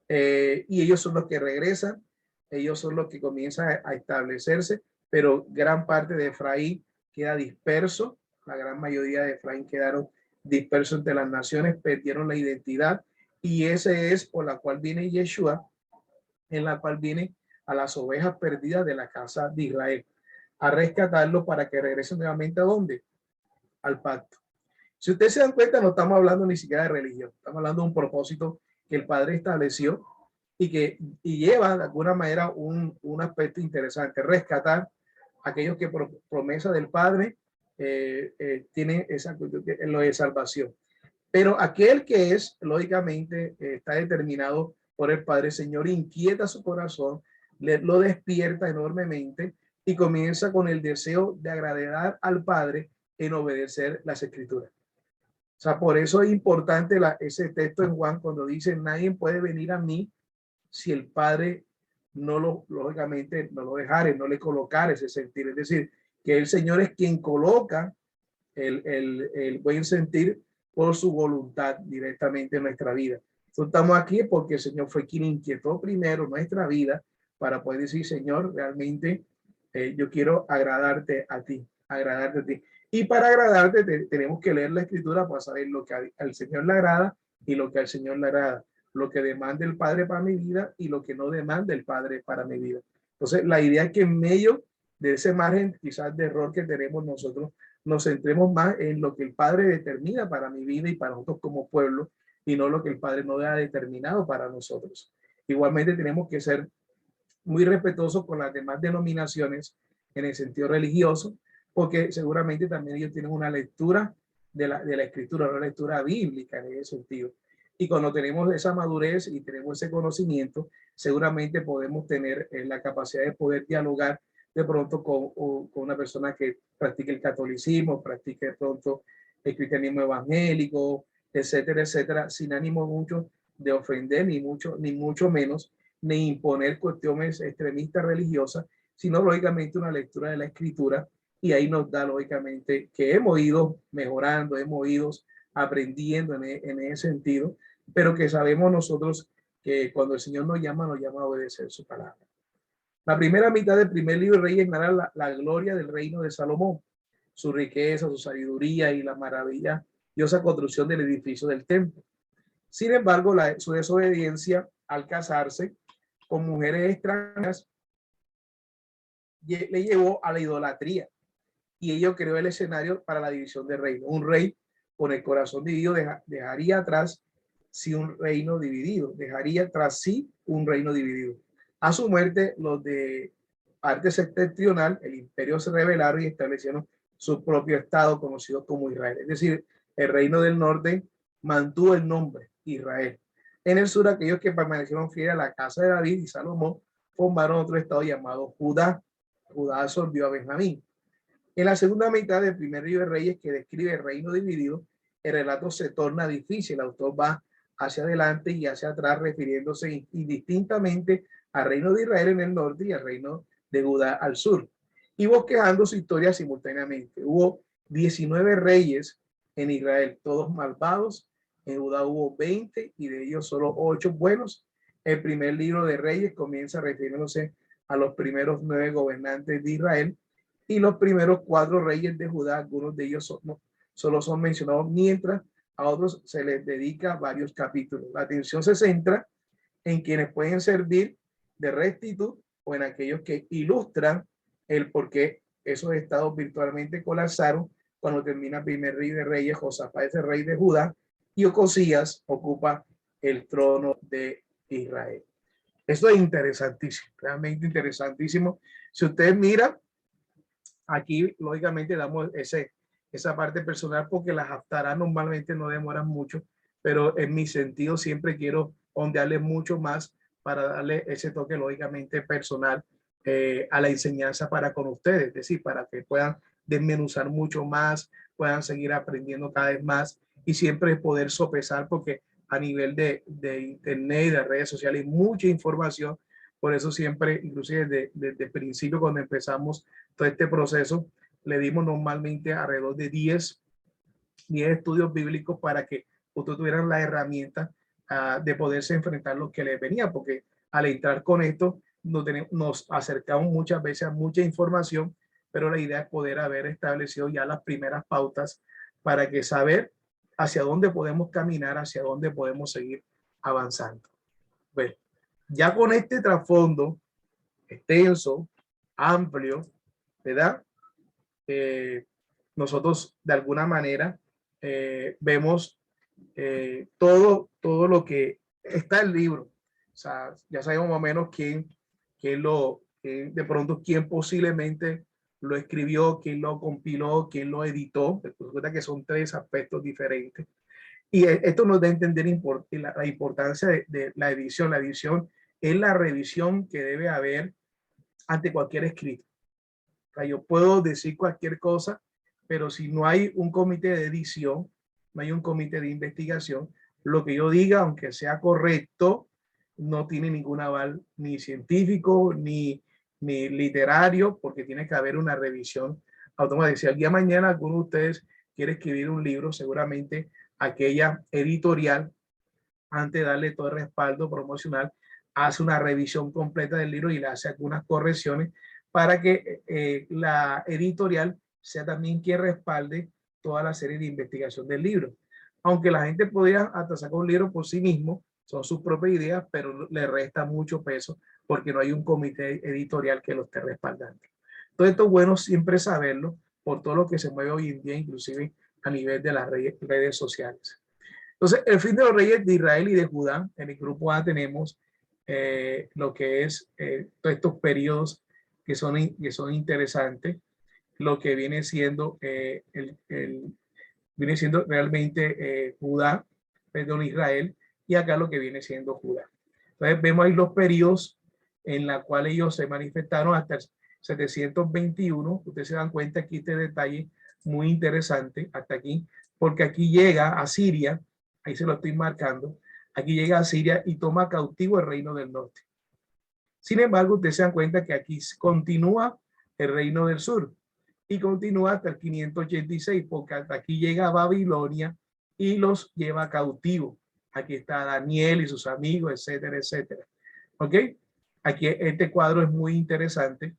Y ellos son los que regresan, ellos son los que comienzan a establecerse, pero gran parte de Efraín queda disperso, la gran mayoría de Efraín quedaron dispersos entre las naciones, perdieron la identidad, y ese es por la cual viene Yeshua, en la cual viene a las ovejas perdidas de la casa de Israel, a rescatarlo para que regresen nuevamente a ¿dónde? Al pacto. Si ustedes se dan cuenta, no estamos hablando ni siquiera de religión, estamos hablando de un propósito que el Padre estableció y lleva de alguna manera un aspecto interesante, rescatar a aquellos que por promesa del Padre tienen lo de salvación. Pero aquel que es, lógicamente, está determinado por el Padre, Señor, inquieta su corazón, lo despierta enormemente y comienza con el deseo de agradar al Padre en obedecer las Escrituras. O sea, por eso es importante ese texto en Juan cuando dice, nadie puede venir a mí si el Padre lógicamente, no lo dejare, no le colocar ese sentir. Es decir, que el Señor es quien coloca el buen sentir por su voluntad directamente en nuestra vida. Entonces, estamos aquí porque el Señor fue quien inquietó primero nuestra vida para poder decir, Señor, realmente yo quiero agradarte a ti, agradarte a ti. Y para agradarte tenemos que leer la Escritura para saber lo que al Señor le agrada y lo que al Señor le agrada, lo que demanda el Padre para mi vida y lo que no demanda el Padre para mi vida. Entonces, la idea es que en medio de ese margen quizás de error que tenemos nosotros, nos centremos más en lo que el Padre determina para mi vida y para nosotros como pueblo, y no lo que el Padre no ha determinado para nosotros. Igualmente tenemos que ser muy respetuosos con las demás denominaciones en el sentido religioso, porque seguramente también ellos tienen una lectura de la Escritura, una lectura bíblica en ese sentido. Y cuando tenemos esa madurez y tenemos ese conocimiento, seguramente podemos tener la capacidad de poder dialogar de pronto con una persona que practique el catolicismo, practique de pronto el cristianismo evangélico, etcétera, etcétera, sin ánimo mucho de ofender, ni mucho menos, ni imponer cuestiones extremistas religiosas, sino lógicamente una lectura de la Escritura, y ahí nos da lógicamente que hemos ido mejorando, hemos ido aprendiendo en ese sentido, pero que sabemos nosotros que cuando el Señor nos llama a obedecer su palabra. La primera mitad del primer libro de Reyes narra la gloria del reino de Salomón, su riqueza, su sabiduría y la maravillosa construcción del edificio del templo. Sin embargo, su desobediencia al casarse con mujeres extranjeras le llevó a la idolatría, y ello creó el escenario para la división del reino. Un rey con el corazón dividido dejaría atrás sí un reino dividido, dejaría tras sí un reino dividido. A su muerte, los de parte septentrional, el imperio, se rebelaron y establecieron su propio estado conocido como Israel. Es decir, el reino del norte mantuvo el nombre Israel. En el sur, aquellos que permanecieron fieles a la casa de David y Salomón formaron otro estado llamado Judá. Judá absorbió a Benjamín. En la segunda mitad del primer libro de Reyes, que describe el reino dividido, el relato se torna difícil. El autor va hacia adelante y hacia atrás, refiriéndose indistintamente al reino de Israel en el norte y al reino de Judá al sur, y bosquejando su historia simultáneamente. Hubo 19 reyes en Israel, todos malvados. En Judá hubo 20 y de ellos solo 8 buenos. El primer libro de Reyes comienza refiriéndose a los primeros 9 gobernantes de Israel y los primeros 4 reyes de Judá. Algunos de ellos solo son mencionados, mientras a otros se les dedica varios capítulos. La atención se centra en quienes pueden servir de rectitud o en aquellos que ilustran el por qué esos estados virtualmente colapsaron cuando termina el primer rey de reyes. Josafat es el rey de Judá y Ocosías ocupa el trono de Israel. Esto es interesantísimo, realmente interesantísimo. Si usted mira, aquí lógicamente damos esa parte personal porque las haftarás normalmente no demoran mucho, pero en mi sentido siempre quiero ondearle mucho más para darle ese toque lógicamente personal a la enseñanza para con ustedes, es decir, para que puedan desmenuzar mucho más, puedan seguir aprendiendo cada vez más y siempre poder sopesar, porque a nivel de internet y de redes sociales hay mucha información. Por eso siempre, inclusive desde el principio, cuando empezamos todo este proceso, le dimos normalmente alrededor de 10 estudios bíblicos para que ustedes tuvieran la herramienta de poderse enfrentar lo que les venía, porque al entrar con esto nos acercamos muchas veces a mucha información, pero la idea es poder haber establecido ya las primeras pautas para que saber hacia dónde podemos caminar, hacia dónde podemos seguir avanzando. Bueno, ya con este trasfondo extenso, amplio, ¿verdad? Nosotros de alguna manera vemos todo lo que está en el libro. O sea, ya sabemos más o menos quién de pronto quién posiblemente lo escribió, quién lo compiló, quién lo editó. Recuerda que son 3 aspectos diferentes. Y esto nos da a entender la importancia de la edición. La edición es la revisión que debe haber ante cualquier escrito. O sea, yo puedo decir cualquier cosa, pero si no hay un comité de edición, no hay un comité de investigación, lo que yo diga, aunque sea correcto, no tiene ningún aval ni científico ni literario, porque tiene que haber una revisión automática. Si al día de mañana alguno de ustedes quiere escribir un libro, seguramente aquella editorial, antes de darle todo el respaldo promocional, hace una revisión completa del libro y le hace algunas correcciones para que la editorial sea también quien respalde toda la serie de investigación del libro. Aunque la gente podría hasta sacar un libro por sí mismo, son sus propias ideas, pero le resta mucho peso porque no hay un comité editorial que lo esté respaldando. Todo esto es bueno siempre saberlo por todo lo que se mueve hoy en día, inclusive a nivel de las redes sociales. Entonces, el fin de los reyes de Israel y de Judá. En el grupo A tenemos lo que es todos estos periodos que son interesantes, lo que viene siendo, viene siendo realmente Judá, perdón, Israel, y acá lo que viene siendo Judá. Entonces vemos ahí los periodos en los cuales ellos se manifestaron hasta el 721. Ustedes se dan cuenta aquí este detalle muy interesante hasta aquí, porque aquí llega a Siria, ahí se lo estoy marcando, aquí llega a Siria y toma cautivo el reino del norte. Sin embargo, ustedes se dan cuenta que aquí continúa el reino del sur y continúa hasta el 586, porque hasta aquí llega a Babilonia y los lleva cautivo. Aquí está Daniel y sus amigos, etcétera, etcétera. ¿Ok? Aquí este cuadro es muy interesante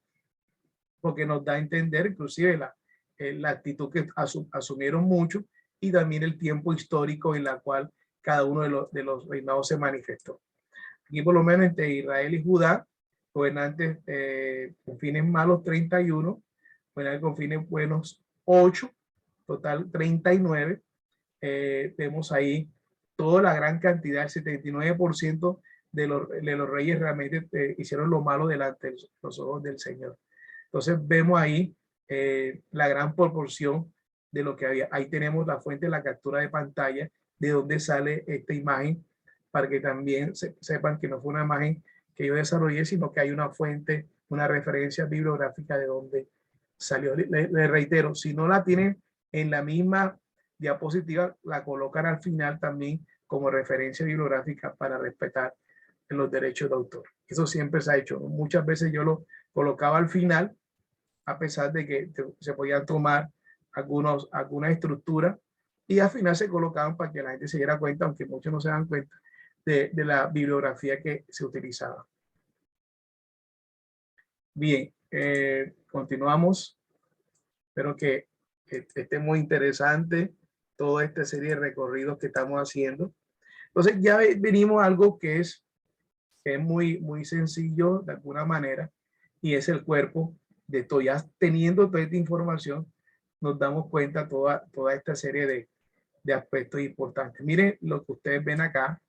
porque nos da a entender inclusive la actitud que asumieron mucho y también el tiempo histórico en la cual cada uno de los reinados se manifestó. Aquí por lo menos entre Israel y Judá, gobernantes con fines malos 31, gobernantes con fines buenos 8, total 39. Vemos ahí toda la gran cantidad, el 79% de los reyes realmente hicieron lo malo delante de los ojos del Señor. Entonces vemos ahí la gran proporción de lo que había. Ahí tenemos la fuente de la captura de pantalla, de dónde sale esta imagen, para que también sepan que no fue una imagen que yo desarrollé, sino que hay una fuente, una referencia bibliográfica de dónde salió. Le reitero, si no la tienen en la misma diapositiva, la colocan al final también como referencia bibliográfica para respetar los derechos de autor. Eso siempre se ha hecho. Muchas veces yo lo colocaba al final, a pesar de que se podían tomar alguna estructura, y al final se colocaban para que la gente se diera cuenta, aunque muchos no se dan cuenta, de la bibliografía que se utilizaba. Bien, continuamos. Espero que esté muy interesante toda esta serie de recorridos que estamos haciendo. Entonces ya venimos a algo que es muy sencillo de alguna manera, y es el cuerpo de todo. Ya teniendo toda esta información, nos damos cuenta toda esta serie de aspectos importantes. Miren lo que ustedes ven acá,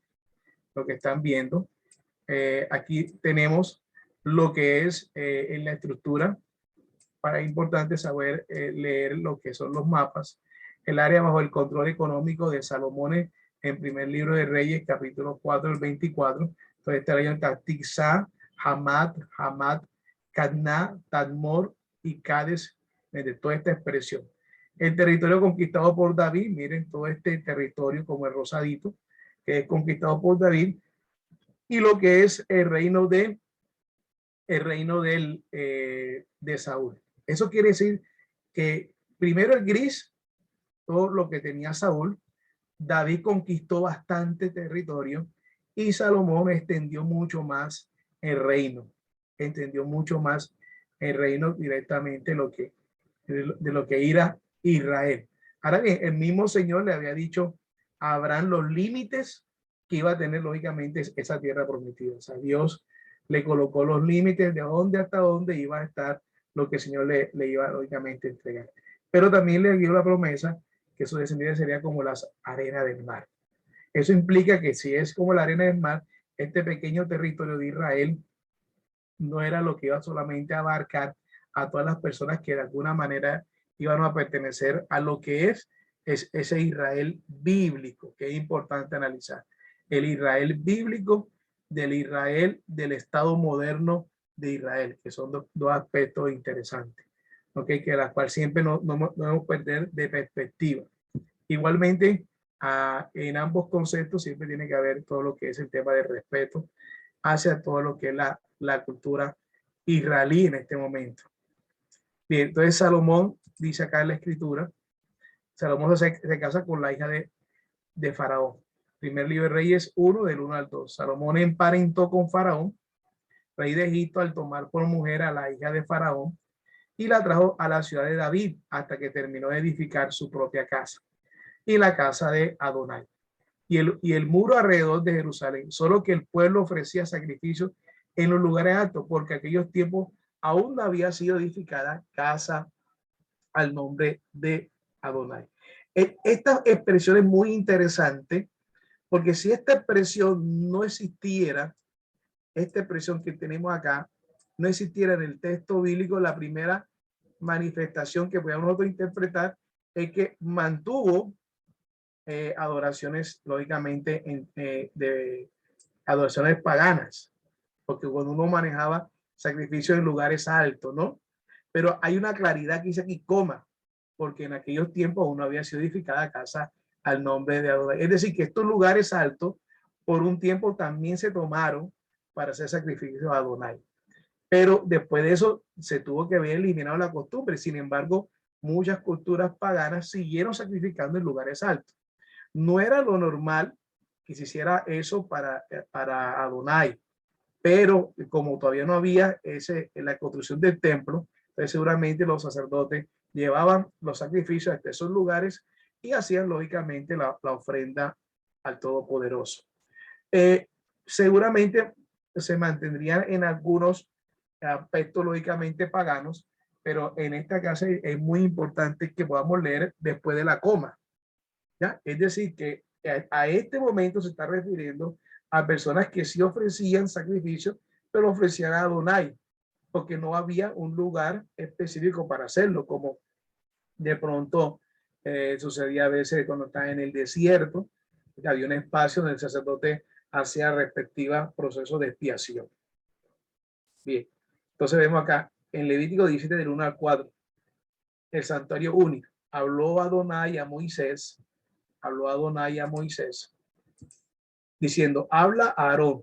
lo que están viendo. Aquí tenemos lo que es en la estructura. Para importante saber leer lo que son los mapas. El área bajo el control económico de Salomón en primer libro de Reyes, capítulo 4, el 24. Entonces está Tixá, Hamad, Cadná, Tadmor y Cades, de toda esta expresión. El territorio conquistado por David, miren todo este territorio como el rosadito, que es conquistado por David, y lo que es el reino de Saúl. Eso quiere decir que primero el gris, todo lo que tenía Saúl. David conquistó bastante territorio y Salomón extendió mucho más el reino. Entendió mucho más el reino directamente de lo que era Israel. Ahora bien, el mismo Señor le había dicho a Abraham los límites que iba a tener lógicamente esa tierra prometida. O sea, Dios le colocó los límites de dónde hasta dónde iba a estar lo que el Señor le iba lógicamente a entregar. Pero también le dio la promesa que su descendencia sería como las arenas del mar. Eso implica que si es como la arena del mar, este pequeño territorio de Israel no era lo que iba solamente a abarcar a todas las personas que de alguna manera iban a pertenecer a lo que es ese Israel bíblico, que es importante analizar. El Israel bíblico del Israel del Estado moderno de Israel, que son dos aspectos interesantes, ¿okay? Que la cual siempre no debemos perder de perspectiva. Igualmente, en ambos conceptos siempre tiene que haber todo lo que es el tema de respeto hacia todo lo que es la cultura israelí en este momento. Bien, entonces Salomón, dice acá en la escritura, Salomón se casa con la hija de Faraón. Primer libro de Reyes 1, del 1 al 2. Salomón emparentó con Faraón, rey de Egipto, al tomar por mujer a la hija de Faraón, y la trajo a la ciudad de David hasta que terminó de edificar su propia casa y la casa de Adonai y el muro alrededor de Jerusalén. Solo que el pueblo ofrecía sacrificios en los lugares altos, porque aquellos tiempos aún no había sido edificada casa al nombre de Adonai. Esta expresión es muy interesante, porque si esta expresión no existiera, esta expresión que tenemos acá, no existiera en el texto bíblico, la primera manifestación que podemos nosotros interpretar es que mantuvo adoraciones, lógicamente, de adoraciones paganas, porque cuando uno manejaba sacrificios en lugares altos, ¿no? Pero hay una claridad que dice aquí, coma, porque en aquellos tiempos aún no había sido edificada casa al nombre de Adonai. Es decir, que estos lugares altos por un tiempo también se tomaron para hacer sacrificios a Adonai. Pero después de eso se tuvo que haber eliminado la costumbre. Sin embargo, muchas culturas paganas siguieron sacrificando en lugares altos. No era lo normal que se hiciera eso para Adonai, pero como todavía no había la construcción del templo, entonces seguramente los sacerdotes llevaban los sacrificios hasta esos lugares y hacían lógicamente la ofrenda al Todopoderoso. Seguramente se mantendrían en algunos aspectos lógicamente paganos, pero en esta casa es muy importante que podamos leer después de la coma. ¿Ya? Es decir, que a este momento se está refiriendo a personas que sí ofrecían sacrificios, pero ofrecían a Adonai, porque no había un lugar específico para hacerlo, como de pronto sucedía a veces cuando está en el desierto, había un espacio donde el sacerdote hacía respectiva proceso de expiación. Bien, entonces vemos acá en Levítico 17 del 1 al 4. el santuario único. Habló Adonai a Moisés, habló Adonai a Moisés, diciendo, habla a Aarón,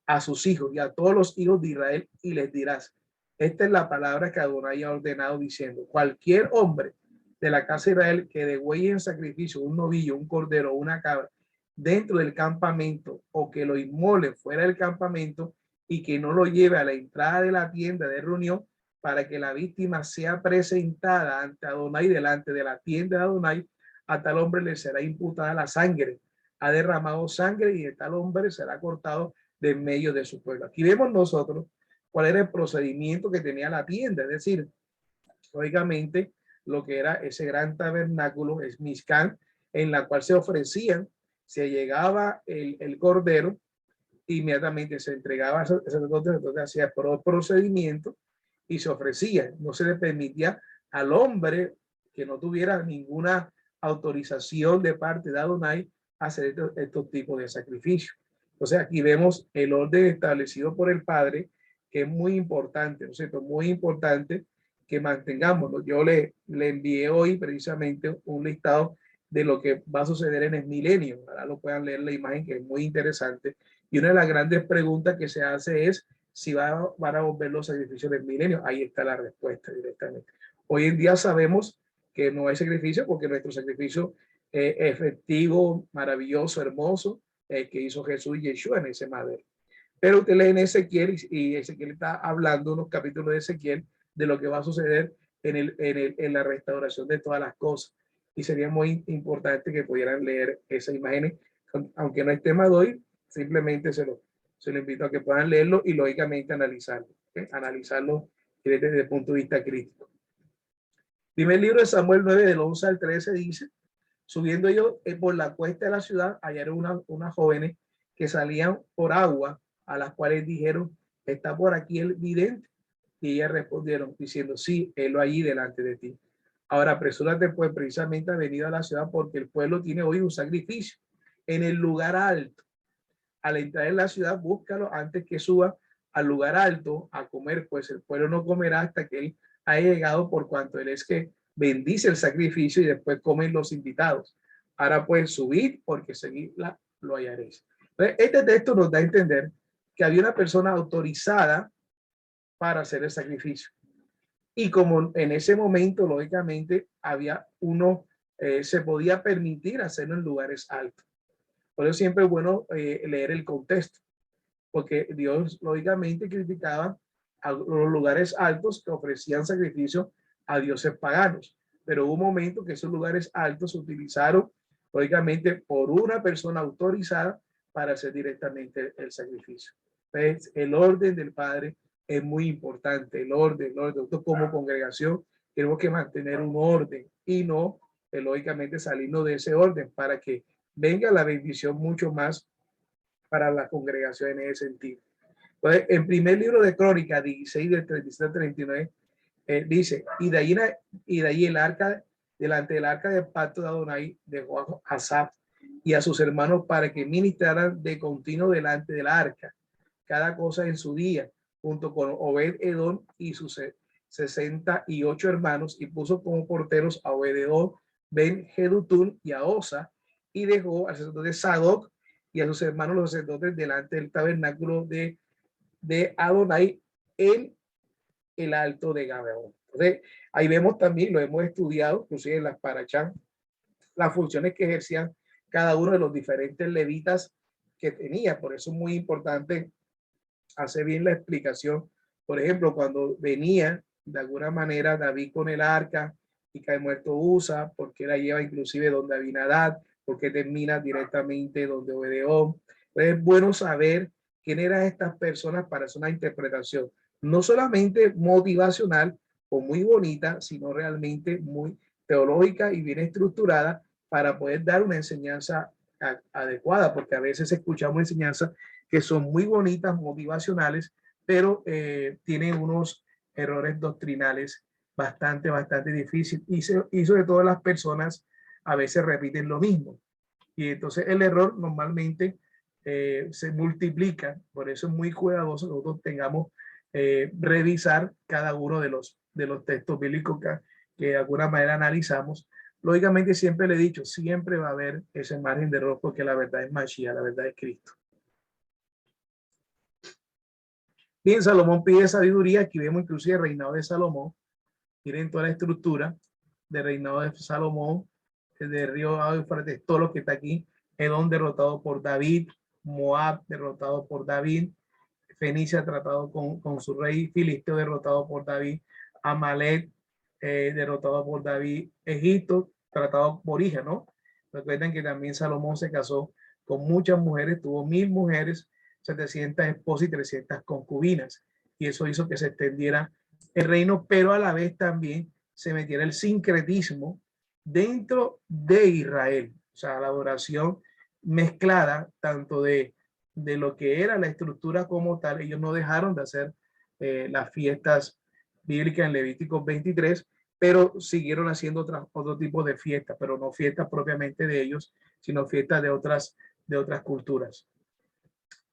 a sus hijos y a todos los hijos de Israel y les dirás, esta es la palabra que Adonai ha ordenado diciendo, cualquier hombre de la casa de Israel que degüelle en sacrificio un novillo, un cordero o una cabra dentro del campamento o que lo inmole fuera del campamento y que no lo lleve a la entrada de la tienda de reunión para que la víctima sea presentada ante Adonai delante de la tienda de Adonai, a tal hombre le será imputada la sangre, ha derramado sangre y de tal hombre será cortado de en medio de su pueblo. Aquí vemos nosotros cuál era el procedimiento que tenía la tienda, es decir, lógicamente lo que era ese gran tabernáculo es Mishkan, en la cual se ofrecían, se llegaba el cordero, inmediatamente se entregaba a sacerdote, entonces hacía el procedimiento y se ofrecía, no se le permitía al hombre que no tuviera ninguna autorización de parte de Adonai hacer estos tipos de sacrificios. Entonces aquí vemos el orden establecido por el Padre, que es muy importante, ¿no es cierto? Muy importante que mantengamos, ¿no? Yo le envié hoy precisamente un listado de lo que va a suceder en el milenio. Ahora lo puedan leer la imagen, que es muy interesante. Y una de las grandes preguntas que se hace es si van a volver los sacrificios del milenio. Ahí está la respuesta directamente. Hoy en día sabemos que no hay sacrificio porque nuestro sacrificio efectivo, maravilloso, hermoso, que hizo Jesús y Yeshua en ese madero. Pero usted lee en Ezequiel y Ezequiel está hablando unos capítulos de Ezequiel de lo que va a suceder en la restauración de todas las cosas. Y sería muy importante que pudieran leer esas imágenes, aunque no es tema de hoy, simplemente se lo invito a que puedan leerlo y lógicamente analizarlo, ¿okay? Analizarlo desde el punto de vista crítico. Primer libro de Samuel 9, del 11 al 13 dice, subiendo ellos por la cuesta de la ciudad, hallaron unas jóvenes que salían por agua, a las cuales dijeron, ¿está por aquí el vidente? Y ellas respondieron diciendo, sí, él allí delante de ti. Ahora apresúrate pues precisamente a venir a la ciudad porque el pueblo tiene hoy un sacrificio en el lugar alto. Al entrar en la ciudad, búscalo antes que suba al lugar alto a comer, pues el pueblo no comerá hasta que él haya llegado, por cuanto él es que bendice el sacrificio y después comen los invitados. Ahora pueden subir porque seguirla lo hallaréis. Entonces, este texto nos da a entender que había una persona autorizada para hacer el sacrificio. Y como en ese momento, lógicamente, había uno, se podía permitir hacerlo en lugares altos. Por eso siempre es bueno leer el contexto, porque Dios lógicamente criticaba a los lugares altos que ofrecían sacrificio a dioses paganos. Pero hubo un momento que esos lugares altos se utilizaron lógicamente por una persona autorizada para hacer directamente el sacrificio. Entonces, el orden del Padre es muy importante, el orden. Nosotros como congregación tenemos que mantener un orden y no, lógicamente, salirnos de ese orden para que venga la bendición mucho más para la congregación en ese sentido. Entonces, en primer libro de Crónicas, 16 del 37 al 39, dice, y de ahí el arca, delante del arca del pacto de Adonai, dejó a Asaf y a sus hermanos para que ministraran de continuo delante del arca, cada cosa en su día, junto con Obed Edom y sus 68 hermanos, y puso como porteros a Obed Edom, Ben Jedutun y a Osa, y dejó al sacerdote Sadoc y a sus hermanos los sacerdotes delante del tabernáculo de Adonai en el alto de Gabaón. Entonces, ahí vemos también, lo hemos estudiado, inclusive en las Parachán, las funciones que ejercían cada uno de los diferentes levitas que tenía. Por eso es muy importante hacer bien la explicación. Por ejemplo, cuando venía de alguna manera David con el arca y cae muerto Usa, porque la lleva inclusive donde Abinadab, porque termina directamente donde Obedeón. Entonces es bueno saber quién eran estas personas para hacer una interpretación, no solamente motivacional o muy bonita, sino realmente muy teológica y bien estructurada para poder dar una enseñanza adecuada, porque a veces escuchamos enseñanzas que son muy bonitas, motivacionales, pero tienen unos errores doctrinales bastante difíciles y sobre todo las personas a veces repiten lo mismo. Y entonces el error normalmente se multiplica. Por eso es muy cuidadoso que nosotros tengamos revisar cada uno de los textos bíblicos que de alguna manera analizamos, lógicamente siempre le he dicho, siempre va a haber ese margen de error porque la verdad es Mashiach, la verdad es Cristo. Bien, Salomón pide sabiduría. Aquí vemos inclusive el reinado de Salomón. Miren toda la estructura del reinado de Salomón, desde el río Éufrates, todo lo que está aquí. Edom derrotado por David, Moab derrotado por David, Fenicia tratado con su rey, Filisteo derrotado por David, Amalek derrotado por David, Egipto tratado por hija, ¿no? Recuerden que también Salomón se casó con muchas mujeres, tuvo 1000 mujeres, 700 esposas y 300 concubinas, y eso hizo que se extendiera el reino, pero a la vez también se metiera el sincretismo dentro de Israel, o sea, la adoración mezclada tanto de lo que era la estructura como tal. Ellos no dejaron de hacer las fiestas bíblicas en Levítico 23, pero siguieron haciendo otro tipo de fiestas, pero no fiestas propiamente de ellos, sino fiestas de otras culturas.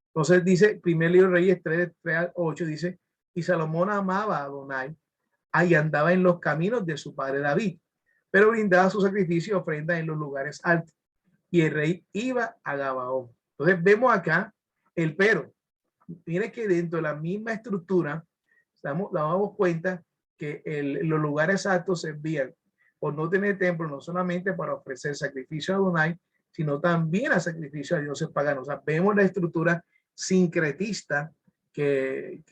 Entonces dice, primer libro de Reyes 3:8 dice, y Salomón amaba a Adonai, ahí andaba en los caminos de su padre David, pero brindaba su sacrificio y ofrenda en los lugares altos, y el rey iba a Gabaón. Entonces vemos acá el pero. Tiene que dentro de la misma estructura, damos cuenta que los lugares altos servían por no tener templo, no solamente para ofrecer sacrificio a Adonai, sino también a sacrificio a dioses paganos. O sea, vemos la estructura sincretista que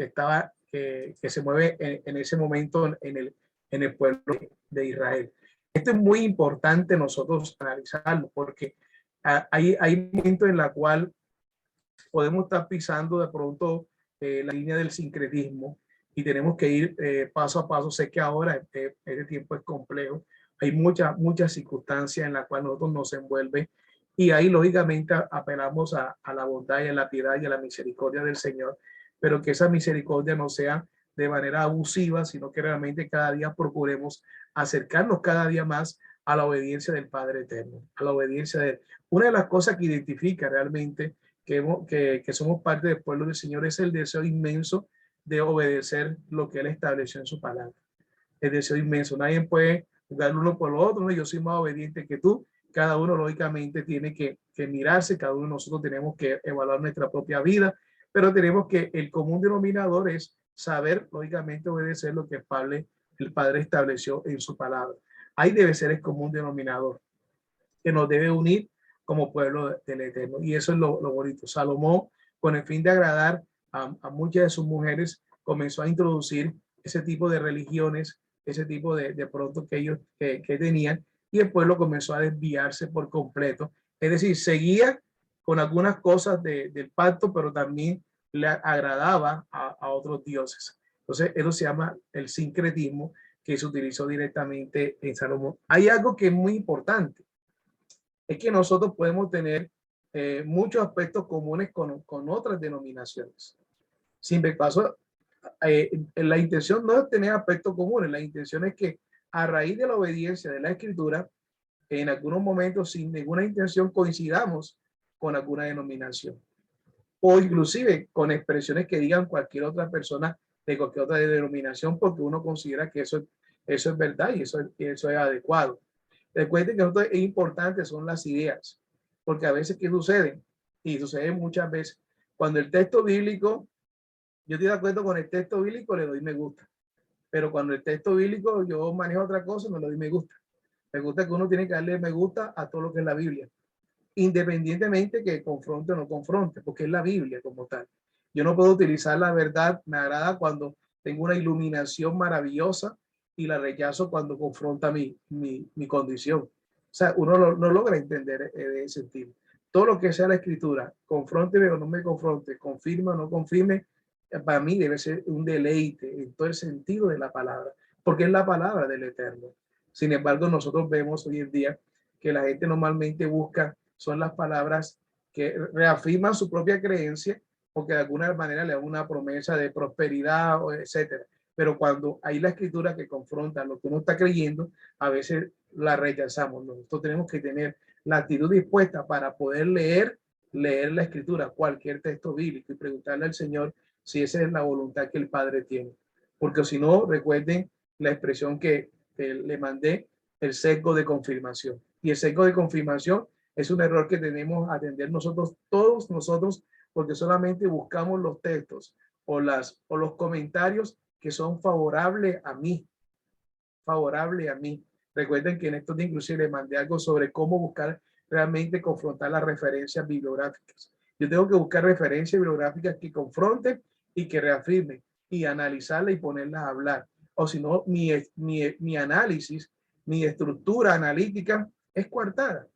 se mueve en ese momento en el pueblo de Israel. Esto es muy importante nosotros analizarlo porque hay momentos en la cual podemos estar pisando de pronto la línea del sincretismo y tenemos que ir paso a paso. Sé que ahora este tiempo es complejo, hay muchas circunstancias en las cuales nosotros nos envuelve y ahí lógicamente apelamos a la bondad y a la piedad y a la misericordia del Señor, pero que esa misericordia no sea de manera abusiva, sino que realmente cada día procuremos acercarnos cada día más a la obediencia del Padre Eterno, a la obediencia de Él. Una de las cosas que identifica realmente que somos parte del pueblo del Señor es el deseo inmenso de obedecer lo que Él estableció en su palabra. El deseo inmenso. Nadie puede jugar uno por lo otro, ¿no? Yo soy más obediente que tú. Cada uno lógicamente tiene que mirarse, cada uno de nosotros tenemos que evaluar nuestra propia vida, pero tenemos que el común denominador es saber lógicamente obedecer lo que el Padre estableció en su palabra. Ahí debe ser el común denominador que nos debe unir como pueblo del Eterno. Y eso es lo bonito. Salomón, con el fin de agradar a muchas de sus mujeres, comenzó a introducir ese tipo de religiones, ese tipo de pronto que ellos que tenían, y el pueblo comenzó a desviarse por completo. Es decir, seguía con algunas cosas del pacto, pero también le agradaba a otros dioses. Entonces, eso se llama el sincretismo que se utilizó directamente en Salomón. Hay algo que es muy importante, es que nosotros podemos tener muchos aspectos comunes con otras denominaciones. Sin paso, la intención no es tener aspectos comunes, la intención es que a raíz de la obediencia de la Escritura, en algunos momentos sin ninguna intención coincidamos con alguna denominación o inclusive con expresiones que digan cualquier otra persona de cualquier otra denominación porque uno considera que eso es verdad y eso es adecuado. Recuerden que esto es importante, son las ideas, porque a veces, ¿qué sucede? Y sucede muchas veces, cuando el texto bíblico, yo estoy de acuerdo con el texto bíblico, le doy me gusta, pero cuando el texto bíblico yo manejo otra cosa, no le doy me gusta. Me gusta que uno tiene que darle me gusta a todo lo que es la Biblia, independientemente que confronte o no confronte, porque es la Biblia como tal. Yo no puedo utilizar la verdad, me agrada cuando tengo una iluminación maravillosa y la rechazo cuando confronta mi condición. O sea, uno no logra entender de ese sentido. Todo lo que sea la escritura, confrónteme o no me confronte, confirme o no confirme, para mí debe ser un deleite en todo el sentido de la palabra, porque es la palabra del Eterno. Sin embargo, nosotros vemos hoy en día que la gente normalmente busca son las palabras que reafirman su propia creencia o que de alguna manera le dan una promesa de prosperidad, etcétera. Pero cuando hay la escritura que confronta lo que uno está creyendo, a veces la rechazamos. Nosotros tenemos que tener la actitud dispuesta para poder leer la escritura, cualquier texto bíblico, y preguntarle al Señor si esa es la voluntad que el Padre tiene. Porque si no, recuerden la expresión que le mandé el sesgo de confirmación. Y el sesgo de confirmación es un error que tenemos a atender nosotros, todos nosotros, porque solamente buscamos los textos o los comentarios que son favorables a mí. Recuerden que en estos días inclusive les mandé algo sobre cómo buscar realmente confrontar las referencias bibliográficas. Yo tengo que buscar referencias bibliográficas que confronten y que reafirmen y analizarlas y ponerlas a hablar. O si no, mi análisis, mi estructura analítica es coartada.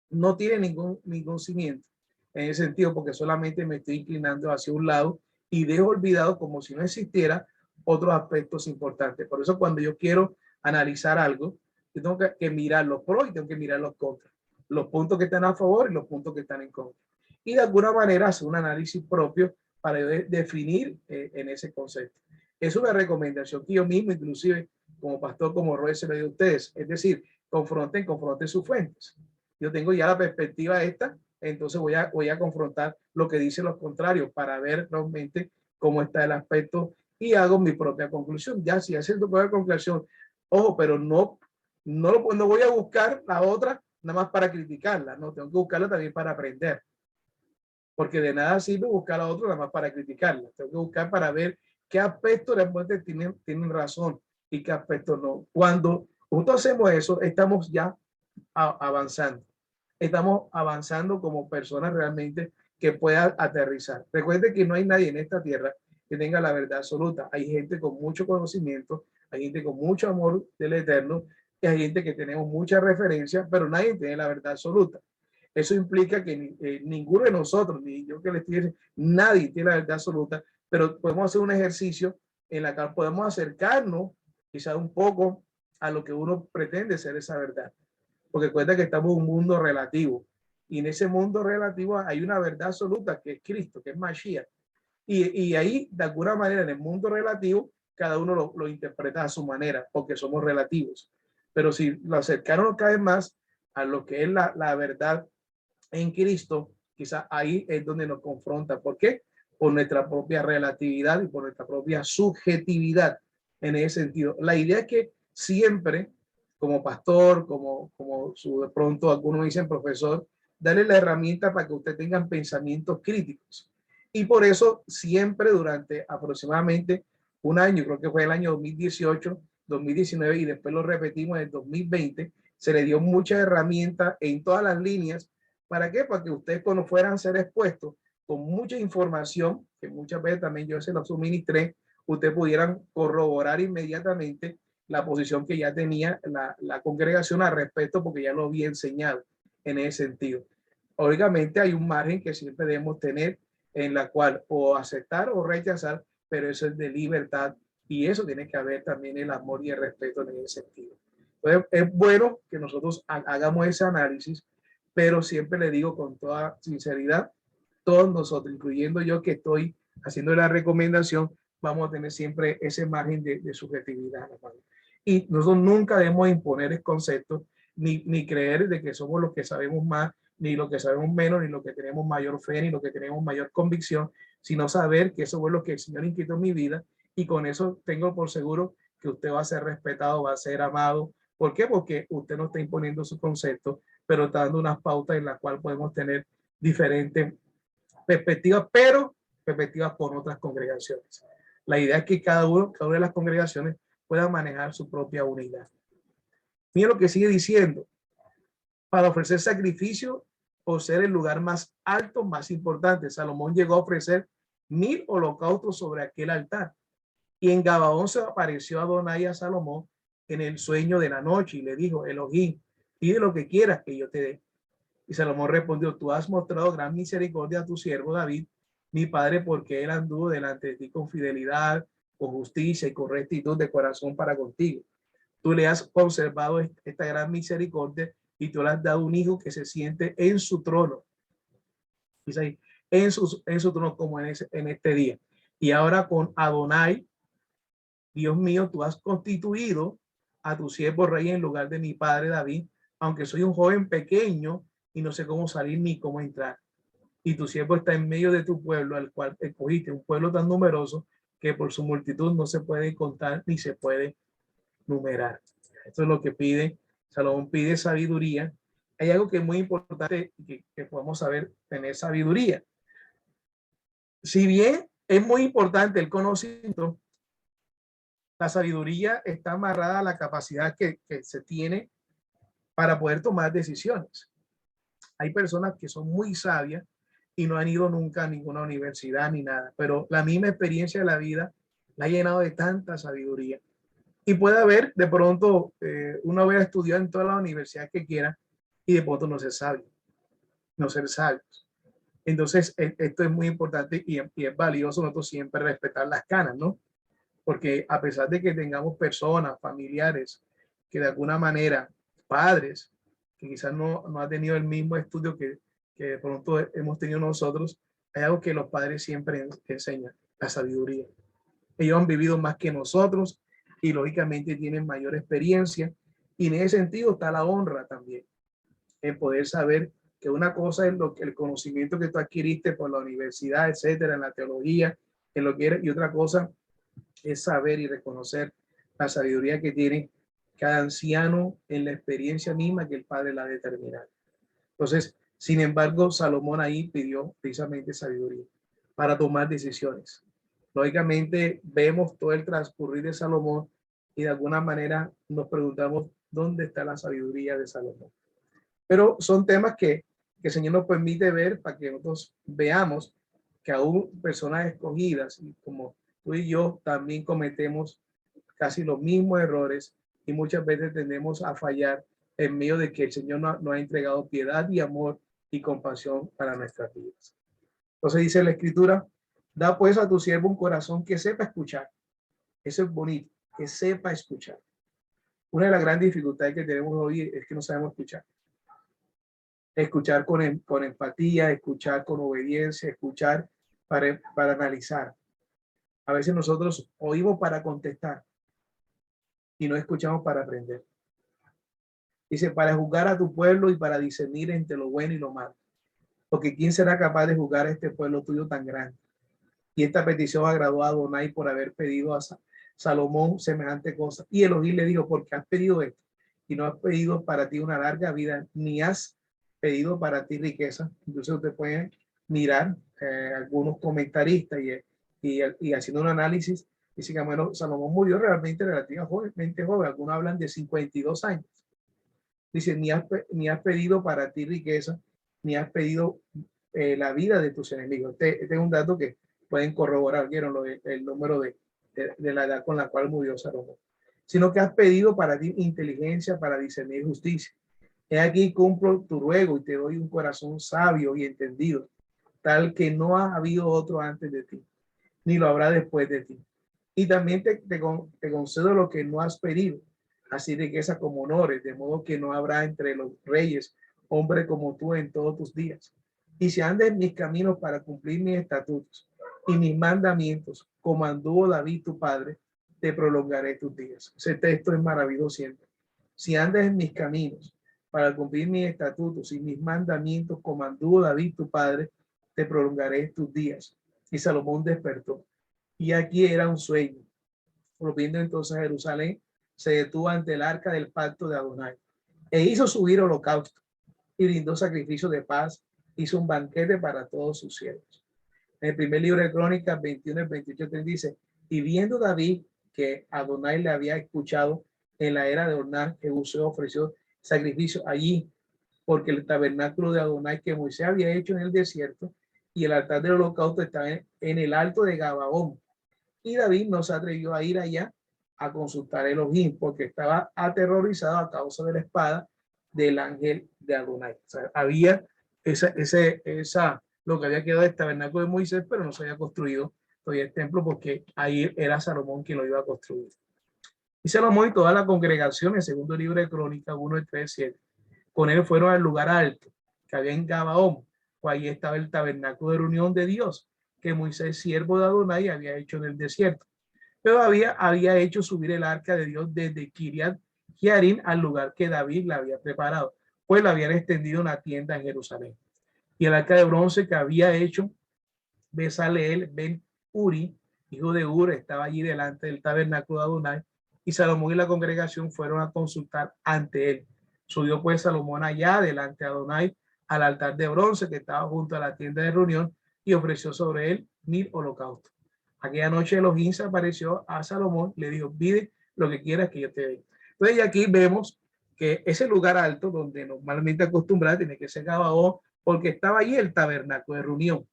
No tiene ningún cimiento en ese sentido, porque solamente me estoy inclinando hacia un lado y dejo olvidado como si no existiera otros aspectos importantes. Por eso cuando yo quiero analizar algo, yo tengo que mirar los pros y tengo que mirar los contras, los puntos que están a favor y los puntos que están en contra. Y de alguna manera hacer un análisis propio para definir en ese concepto. Es una recomendación que yo mismo, inclusive como pastor, como Roy, se lo doy a ustedes. Es decir, confronten sus fuentes. Yo tengo ya la perspectiva esta, entonces voy a confrontar lo que dicen los contrarios para ver realmente cómo está el aspecto y hago mi propia conclusión. Ya si haces tu propia conclusión, ojo, pero no voy a buscar la otra nada más para criticarla, no, tengo que buscarla también para aprender. Porque de nada sirve buscar a otro nada más para criticarla. Tengo que buscar para ver qué aspectos realmente tienen razón y qué aspectos no. Cuando nosotros hacemos eso, estamos ya avanzando. Estamos avanzando como personas realmente que puedan aterrizar. Recuerde que no hay nadie en esta tierra que tenga la verdad absoluta. Hay gente con mucho conocimiento, hay gente con mucho amor del Eterno, y hay gente que tenemos mucha referencia, pero nadie tiene la verdad absoluta. Eso implica que ninguno de nosotros, ni yo que les estoy diciendo, nadie tiene la verdad absoluta, pero podemos hacer un ejercicio en el cual podemos acercarnos quizás un poco a lo que uno pretende ser esa verdad. Porque cuenta que estamos en un mundo relativo. Y en ese mundo relativo hay una verdad absoluta que es Cristo, que es Mashiach. Y ahí, de alguna manera, en el mundo relativo, cada uno lo interpreta a su manera, porque somos relativos. Pero si lo acercaron cada vez más a lo que es la verdad en Cristo, quizás ahí es donde nos confronta. ¿Por qué? Por nuestra propia relatividad y por nuestra propia subjetividad en ese sentido. La idea es que siempre, como pastor, como de pronto algunos dicen profesor, darle la herramienta para que usted tengan pensamientos críticos. Y por eso siempre durante aproximadamente un año, creo que fue el año 2018, 2019 y después lo repetimos en el 2020, se le dio muchas herramientas en todas las líneas. ¿Para qué? Para que ustedes cuando fueran a ser expuestos con mucha información, que muchas veces también yo se lo suministré, ustedes pudieran corroborar inmediatamente la posición que ya tenía la congregación al respecto, porque ya lo había enseñado en ese sentido. Obviamente hay un margen que siempre debemos tener en la cual o aceptar o rechazar, pero eso es de libertad y eso tiene que haber también el amor y el respeto en ese sentido. Entonces, es bueno que nosotros hagamos ese análisis, pero siempre le digo con toda sinceridad, todos nosotros, incluyendo yo que estoy haciendo la recomendación, vamos a tener siempre ese margen de subjetividad. Y nosotros nunca debemos imponer el concepto, ni creer de que somos los que sabemos más, ni lo que sabemos menos, ni lo que tenemos mayor fe, ni lo que tenemos mayor convicción, sino saber que eso fue lo que el Señor inquietó en mi vida y con eso tengo por seguro que usted va a ser respetado, va a ser amado. ¿Por qué? Porque usted no está imponiendo su concepto, pero está dando unas pautas en las cuales podemos tener diferentes perspectivas, pero perspectivas por otras congregaciones. La idea es que cada una de las congregaciones pueda manejar su propia unidad. Mira lo que sigue diciendo. Para ofrecer sacrificio o ser el lugar más alto, más importante. Salomón llegó a ofrecer 1000 holocaustos sobre aquel altar. Y en Gabaón se apareció Adonai a Salomón en el sueño de la noche y le dijo, Elohim, pide lo que quieras que yo te dé. Y Salomón respondió, tú has mostrado gran misericordia a tu siervo David, mi padre, porque él anduvo delante de ti con fidelidad, con justicia y con rectitud de corazón para contigo. Tú le has conservado esta gran misericordia y tú le has dado un hijo que se siente en su trono. Dice ahí, en su trono como en este día. Y ahora con Adonai, Dios mío, tú has constituido a tu siervo rey en lugar de mi padre David, aunque soy un joven pequeño y no sé cómo salir ni cómo entrar. Y tu siervo está en medio de tu pueblo, al cual escogiste, un pueblo tan numeroso que por su multitud no se puede contar ni se puede numerar. Esto es lo que pide. Salomón pide sabiduría. Hay algo que es muy importante que podamos saber, tener sabiduría. Si bien es muy importante el conocimiento, la sabiduría está amarrada a la capacidad que se tiene para poder tomar decisiones. Hay personas que son muy sabias y no han ido nunca a ninguna universidad ni nada, pero la misma experiencia de la vida la ha llenado de tanta sabiduría. Y puede haber, de pronto, uno hubiera estudiado en toda la universidad que quiera y de pronto no ser sabio, no ser sabios. Entonces, esto es muy importante y es valioso nosotros siempre respetar las canas, ¿no? Porque a pesar de que tengamos personas, familiares, que de alguna manera, padres, que quizás no han tenido el mismo estudio que de pronto hemos tenido nosotros, hay algo que los padres siempre enseñan, la sabiduría. Ellos han vivido más que nosotros y lógicamente tienen mayor experiencia, y en ese sentido está la honra también, en poder saber que una cosa es el conocimiento que tú adquiriste por la universidad, etcétera, en la teología, en lo que eres, y otra cosa es saber y reconocer la sabiduría que tiene cada anciano en la experiencia misma que el Padre la ha determinado. Entonces, sin embargo, Salomón ahí pidió precisamente sabiduría para tomar decisiones. Lógicamente, vemos todo el transcurrir de Salomón y de alguna manera nos preguntamos dónde está la sabiduría de Salomón. Pero son temas que el Señor nos permite ver para que nosotros veamos que aún personas escogidas, y como tú y yo, también cometemos casi los mismos errores y muchas veces tendemos a fallar en medio de que el Señor nos ha entregado piedad y amor y compasión para nuestras vidas. Entonces dice la Escritura, da pues a tu siervo un corazón que sepa escuchar. Eso es bonito, que sepa escuchar. Una de las grandes dificultades que tenemos hoy es que no sabemos escuchar. Escuchar con empatía, escuchar con obediencia, escuchar para analizar. A veces nosotros oímos para contestar y no escuchamos para aprender. Dice, para juzgar a tu pueblo y para discernir entre lo bueno y lo malo. Porque ¿quién será capaz de juzgar a este pueblo tuyo tan grande? Y esta petición agradó a Adonai por haber pedido a Salomón semejante cosa. Y Elohim le dijo, porque has pedido esto y no has pedido para ti una larga vida, ni has pedido para ti riqueza. Entonces usted puede mirar algunos comentaristas y haciendo un análisis, dice que bueno, Salomón murió realmente relativamente joven. Algunos hablan de 52 años. Dice, ni has pedido para ti riqueza, ni has pedido la vida de tus enemigos. Este es un dato que pueden corroborar, vieron el número de la edad con la cual murió Salomón. Sino que has pedido para ti inteligencia para discernir justicia. He aquí cumplo tu ruego y te doy un corazón sabio y entendido, tal que no ha habido otro antes de ti, ni lo habrá después de ti. Y también te concedo lo que no has pedido, así riqueza como honores, de modo que no habrá entre los reyes hombre como tú en todos tus días. Y si andes en mis caminos para cumplir mis estatutos y mis mandamientos, como anduvo David tu padre, te prolongaré tus días. Ese texto es maravilloso siempre. Si andas en mis caminos para cumplir mis estatutos y mis mandamientos, como anduvo David tu padre, te prolongaré tus días. Y Salomón despertó. Y aquí era un sueño. Volviendo entonces a Jerusalén, se detuvo ante el arca del pacto de Adonai e hizo subir holocausto y brindó sacrificio de paz, hizo un banquete para todos sus siervos. En el primer libro de Crónicas 21 y 28 dice, y viendo David que Adonai le había escuchado en la era de Ornán, que Jehú ofreció sacrificio allí, porque el tabernáculo de Adonai que Moisés había hecho en el desierto y el altar del holocausto estaba en el alto de Gabaón. Y David no se atrevió a ir allá a consultar a Elohim porque estaba aterrorizado a causa de la espada del ángel de Adonai. O sea, había lo que había quedado del tabernáculo de Moisés, pero no se había construido todavía el templo porque ahí era Salomón quien lo iba a construir. Y Salomón y toda la congregación, en el segundo libro de Crónicas 1, 3, 7, con él fueron al lugar alto que había en Gabaón, pues ahí estaba el tabernáculo de reunión de Dios que Moisés, siervo de Adonai, había hecho en el desierto. Pero había hecho subir el arca de Dios desde Kiriat Jearim al lugar que David la había preparado, pues la habían extendido una tienda en Jerusalén. Y el arca de bronce que había hecho Bezaleel ben Uri, hijo de Ur, estaba allí delante del tabernáculo de Adonai, y Salomón y la congregación fueron a consultar ante él. Subió pues Salomón allá delante de Adonai al altar de bronce que estaba junto a la tienda de reunión y ofreció sobre él 1000 holocaustos. Aquella noche Elohim se apareció a Salomón, le dijo, pide lo que quieras que yo te dé. Entonces aquí vemos que ese lugar alto donde normalmente acostumbrado tiene que ser Gabaón, porque estaba ahí el tabernáculo de reunión.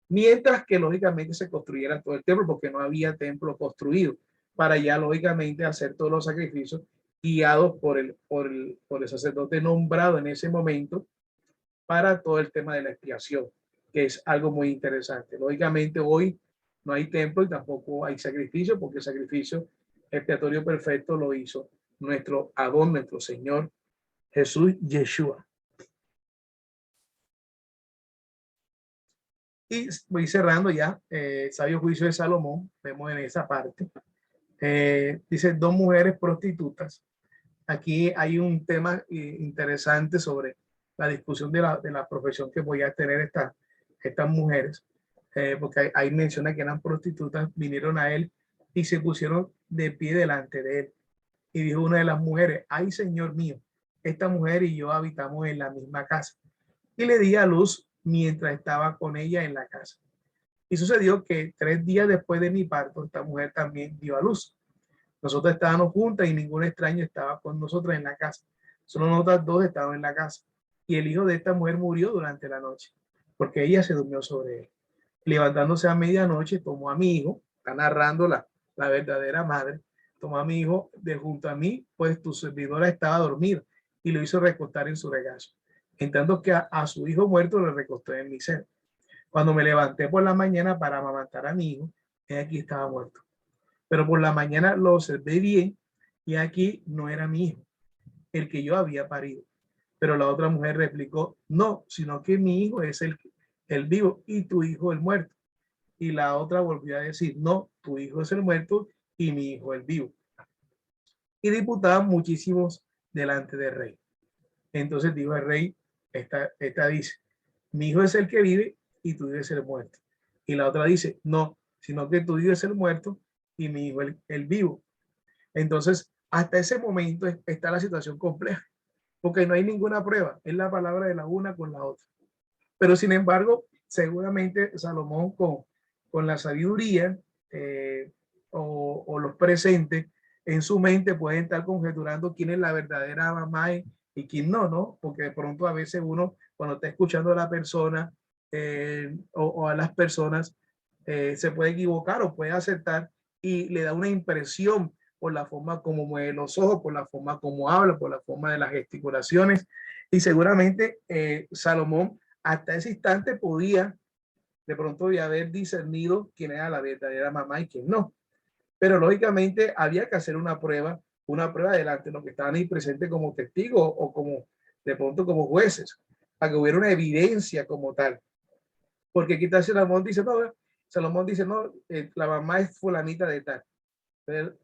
Mientras que lógicamente se construyera todo el templo, porque no había templo construido, para ya lógicamente hacer todos los sacrificios guiados por el sacerdote nombrado en ese momento para todo el tema de la expiación, que es algo muy interesante. Lógicamente hoy no hay templo y tampoco hay sacrificio, porque el sacrificio expiatorio perfecto lo hizo nuestro Adón, nuestro Señor Jesús Yeshua. Y voy cerrando ya, sabio juicio de Salomón, vemos en esa parte. Dice, 2 mujeres prostitutas. Aquí hay un tema interesante sobre la discusión de la profesión que voy a tener estas mujeres, porque ahí menciona que eran prostitutas, vinieron a él y se pusieron de pie delante de él. Y dijo una de las mujeres, ay Señor mío, esta mujer y yo habitamos en la misma casa. Y le di a luz mientras estaba con ella en la casa. Y sucedió que 3 días después de mi parto, esta mujer también dio a luz. Nosotros estábamos juntas y ningún extraño estaba con nosotros en la casa. Solo nosotras 2 estaban en la casa. Y el hijo de esta mujer murió durante la noche, porque ella se durmió sobre él. Levantándose a medianoche, tomó a mi hijo, está narrando la verdadera madre, tomó a mi hijo de junto a mí, pues tu servidora estaba dormida, y lo hizo recostar en su regazo. En tanto que a su hijo muerto le recostó en mi seno. Cuando me levanté por la mañana para amamantar a mi hijo, aquí estaba muerto. Pero por la mañana lo observé bien y aquí no era mi hijo, el que yo había parido. Pero la otra mujer replicó, no, sino que mi hijo es el vivo y tu hijo el muerto. Y la otra volvió a decir, no, tu hijo es el muerto y mi hijo el vivo. Y diputaban muchísimos delante del rey. Entonces dijo el rey, esta dice, mi hijo es el que vive y tu hijo es el muerto. Y la otra dice, no, sino que tu hijo es el muerto y mi hijo el vivo. Entonces, hasta ese momento está la situación compleja, porque no hay ninguna prueba, es la palabra de la una con la otra. Pero sin embargo, seguramente Salomón con la sabiduría o los presentes en su mente pueden estar conjeturando quién es la verdadera mamá y quién no, ¿no? Porque de pronto a veces uno, cuando está escuchando a la persona o a las personas, se puede equivocar o puede acertar y le da una impresión por la forma como mueve los ojos, por la forma como habla, por la forma de las gesticulaciones. Y seguramente Salomón hasta ese instante podía de pronto haber discernido quién era la verdadera mamá y quién no. Pero lógicamente había que hacer una prueba delante de los que estaban ahí presentes como testigos o como de pronto como jueces, para que hubiera una evidencia como tal. Porque quizás Salomón dice, no, la mamá es fulanita de tal. Pero,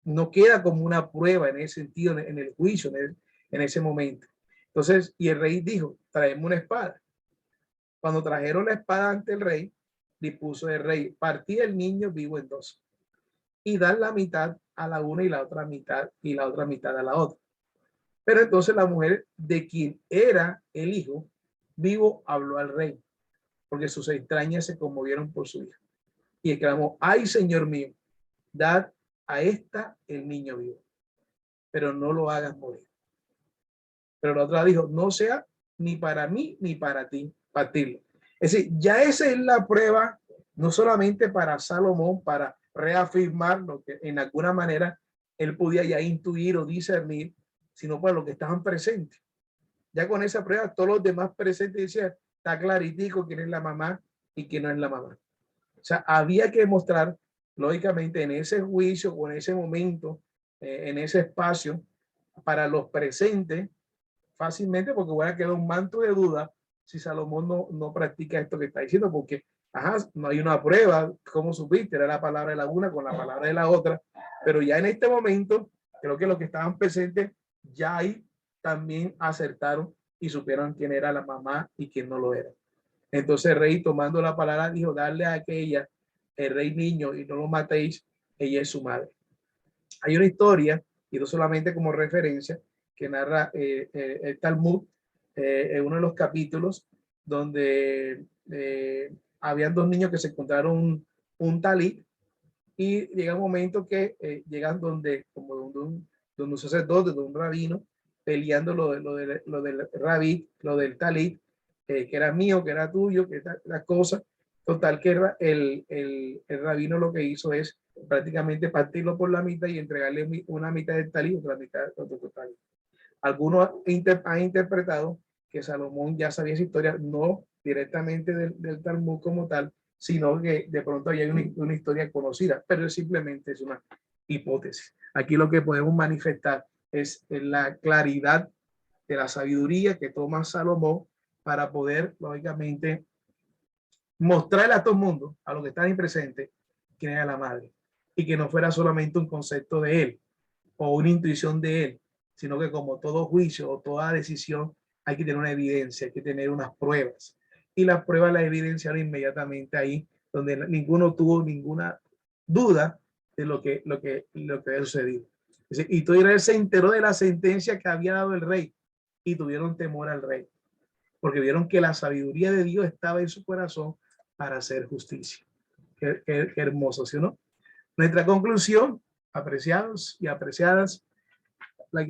no queda como una prueba en ese sentido, en el juicio, en ese momento. Entonces, y el rey dijo, traemos una espada. Cuando trajeron la espada ante el rey, dispuso el rey, partí el niño vivo en 2 y dar la mitad a la una y la otra mitad a la otra. Pero entonces la mujer de quien era el hijo vivo habló al rey, porque sus entrañas se conmovieron por su hija. Y exclamó, ay, Señor mío, dad a esta el niño vivo, pero no lo hagas morir. Pero la otra dijo, no sea ni para mí ni para ti partirlo. Es decir, ya esa es la prueba, no solamente para Salomón, para reafirmar lo que en alguna manera él podía ya intuir o discernir, sino para los que estaban presentes. Ya con esa prueba, todos los demás presentes decían, está claritico quién es la mamá y quién no es la mamá. O sea, había que mostrar, lógicamente, en ese juicio o en ese momento, en ese espacio, para los presentes, fácilmente, porque voy a quedar un manto de duda si Salomón no practica esto que está diciendo, porque no hay una prueba, como supiste, era la palabra de la una con la palabra de la otra, pero ya en este momento, creo que los que estaban presentes ya ahí también acertaron y supieron quién era la mamá y quién no lo era. Entonces el rey, tomando la palabra, dijo, darle a aquella, el rey niño, y no lo matéis, ella es su madre. Hay una historia, y no solamente como referencia, que narra el Talmud en uno de los capítulos donde habían dos niños que se encontraron un talit, y llega un momento que llegan donde, como donde un sacerdote, de un rabino, peleando lo del rabí, lo del talit, que era mío, que era tuyo, que era la cosa. Total, que el rabino lo que hizo es prácticamente partirlo por la mitad y entregarle una mitad del talit y otra mitad del otro talit. Algunos han interpretado que Salomón ya sabía esa historia, no directamente del Talmud como tal, sino que de pronto hay una historia conocida, pero simplemente es una hipótesis. Aquí lo que podemos manifestar es la claridad de la sabiduría que toma Salomón para poder, lógicamente, mostrarle a todo el mundo, a los que están ahí presentes, quién era la madre, y que no fuera solamente un concepto de él o una intuición de él, sino que como todo juicio o toda decisión hay que tener una evidencia, hay que tener unas pruebas. Y las pruebas las evidenciaron inmediatamente ahí, donde ninguno tuvo ninguna duda de lo que había sucedido. Y todo Israel se enteró de la sentencia que había dado el rey y tuvieron temor al rey, porque vieron que la sabiduría de Dios estaba en su corazón para hacer justicia. Qué hermoso, ¿sí o no? Nuestra conclusión, apreciados y apreciadas,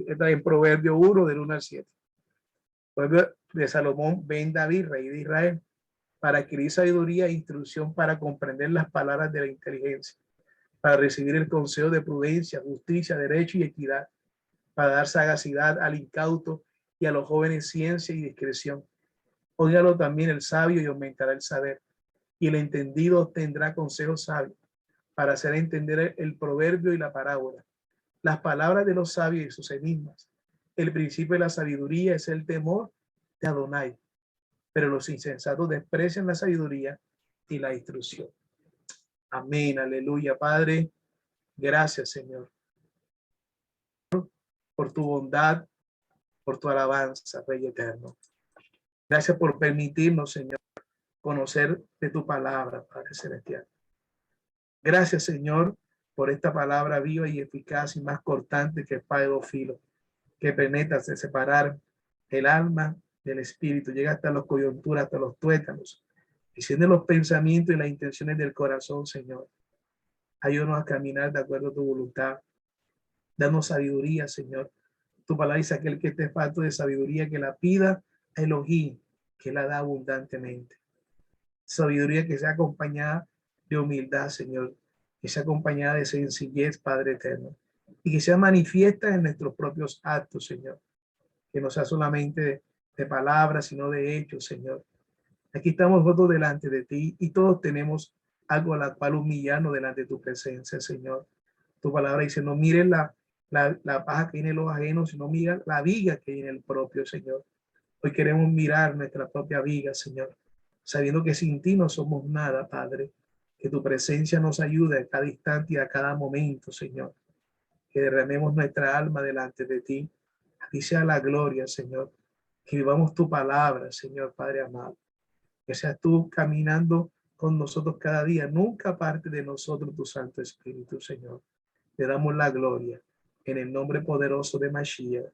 está en Proverbio 1, del 1 al 7. Proverbio de Salomón, ven David, rey de Israel, para adquirir sabiduría e instrucción, para comprender las palabras de la inteligencia, para recibir el consejo de prudencia, justicia, derecho y equidad, para dar sagacidad al incauto y a los jóvenes ciencia y discreción. Óigalo también el sabio y aumentará el saber, y el entendido obtendrá consejo sabio, para hacer entender el proverbio y la parábola. Las palabras de los sabios y sus enigmas. El principio de la sabiduría es el temor de Adonai, pero los insensatos desprecian la sabiduría y la instrucción. Amén, aleluya, Padre. Gracias, Señor, por tu bondad, por tu alabanza, Rey eterno. Gracias por permitirnos, Señor, conocer de tu palabra, Padre celestial. Gracias, Señor, por esta palabra viva y eficaz y más cortante que espada de dos filos, que penetra de separar el alma del espíritu, llega hasta las coyunturas, hasta los tuétanos, diciendo los pensamientos y las intenciones del corazón, Señor. Ayúdanos a caminar de acuerdo a tu voluntad. Danos sabiduría, Señor. Tu palabra dice: aquel que esté falto de sabiduría, que la pida a Elohim, que la da abundantemente. Sabiduría que sea acompañada de humildad, Señor, que sea acompañada de sencillez, Padre eterno, y que sea manifiesta en nuestros propios actos, Señor, que no sea solamente de palabras, sino de hechos, Señor. Aquí estamos nosotros delante de ti y todos tenemos algo a la cual humillarnos delante de tu presencia, Señor. Tu palabra dice: no miren la paja que hay en los ajenos, sino mira la viga que hay en el propio, Señor. Hoy queremos mirar nuestra propia viga, Señor, sabiendo que sin ti no somos nada, Padre. Que tu presencia nos ayude a cada instante y a cada momento, Señor. Que derramemos nuestra alma delante de ti. A ti sea la gloria, Señor. Que vivamos tu palabra, Señor, Padre amado. Que seas tú caminando con nosotros cada día. Nunca aparte de nosotros tu Santo Espíritu, Señor. Te damos la gloria en el nombre poderoso de Mashiach.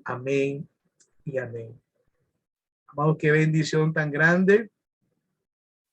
Amén y amén. Amado, qué bendición tan grande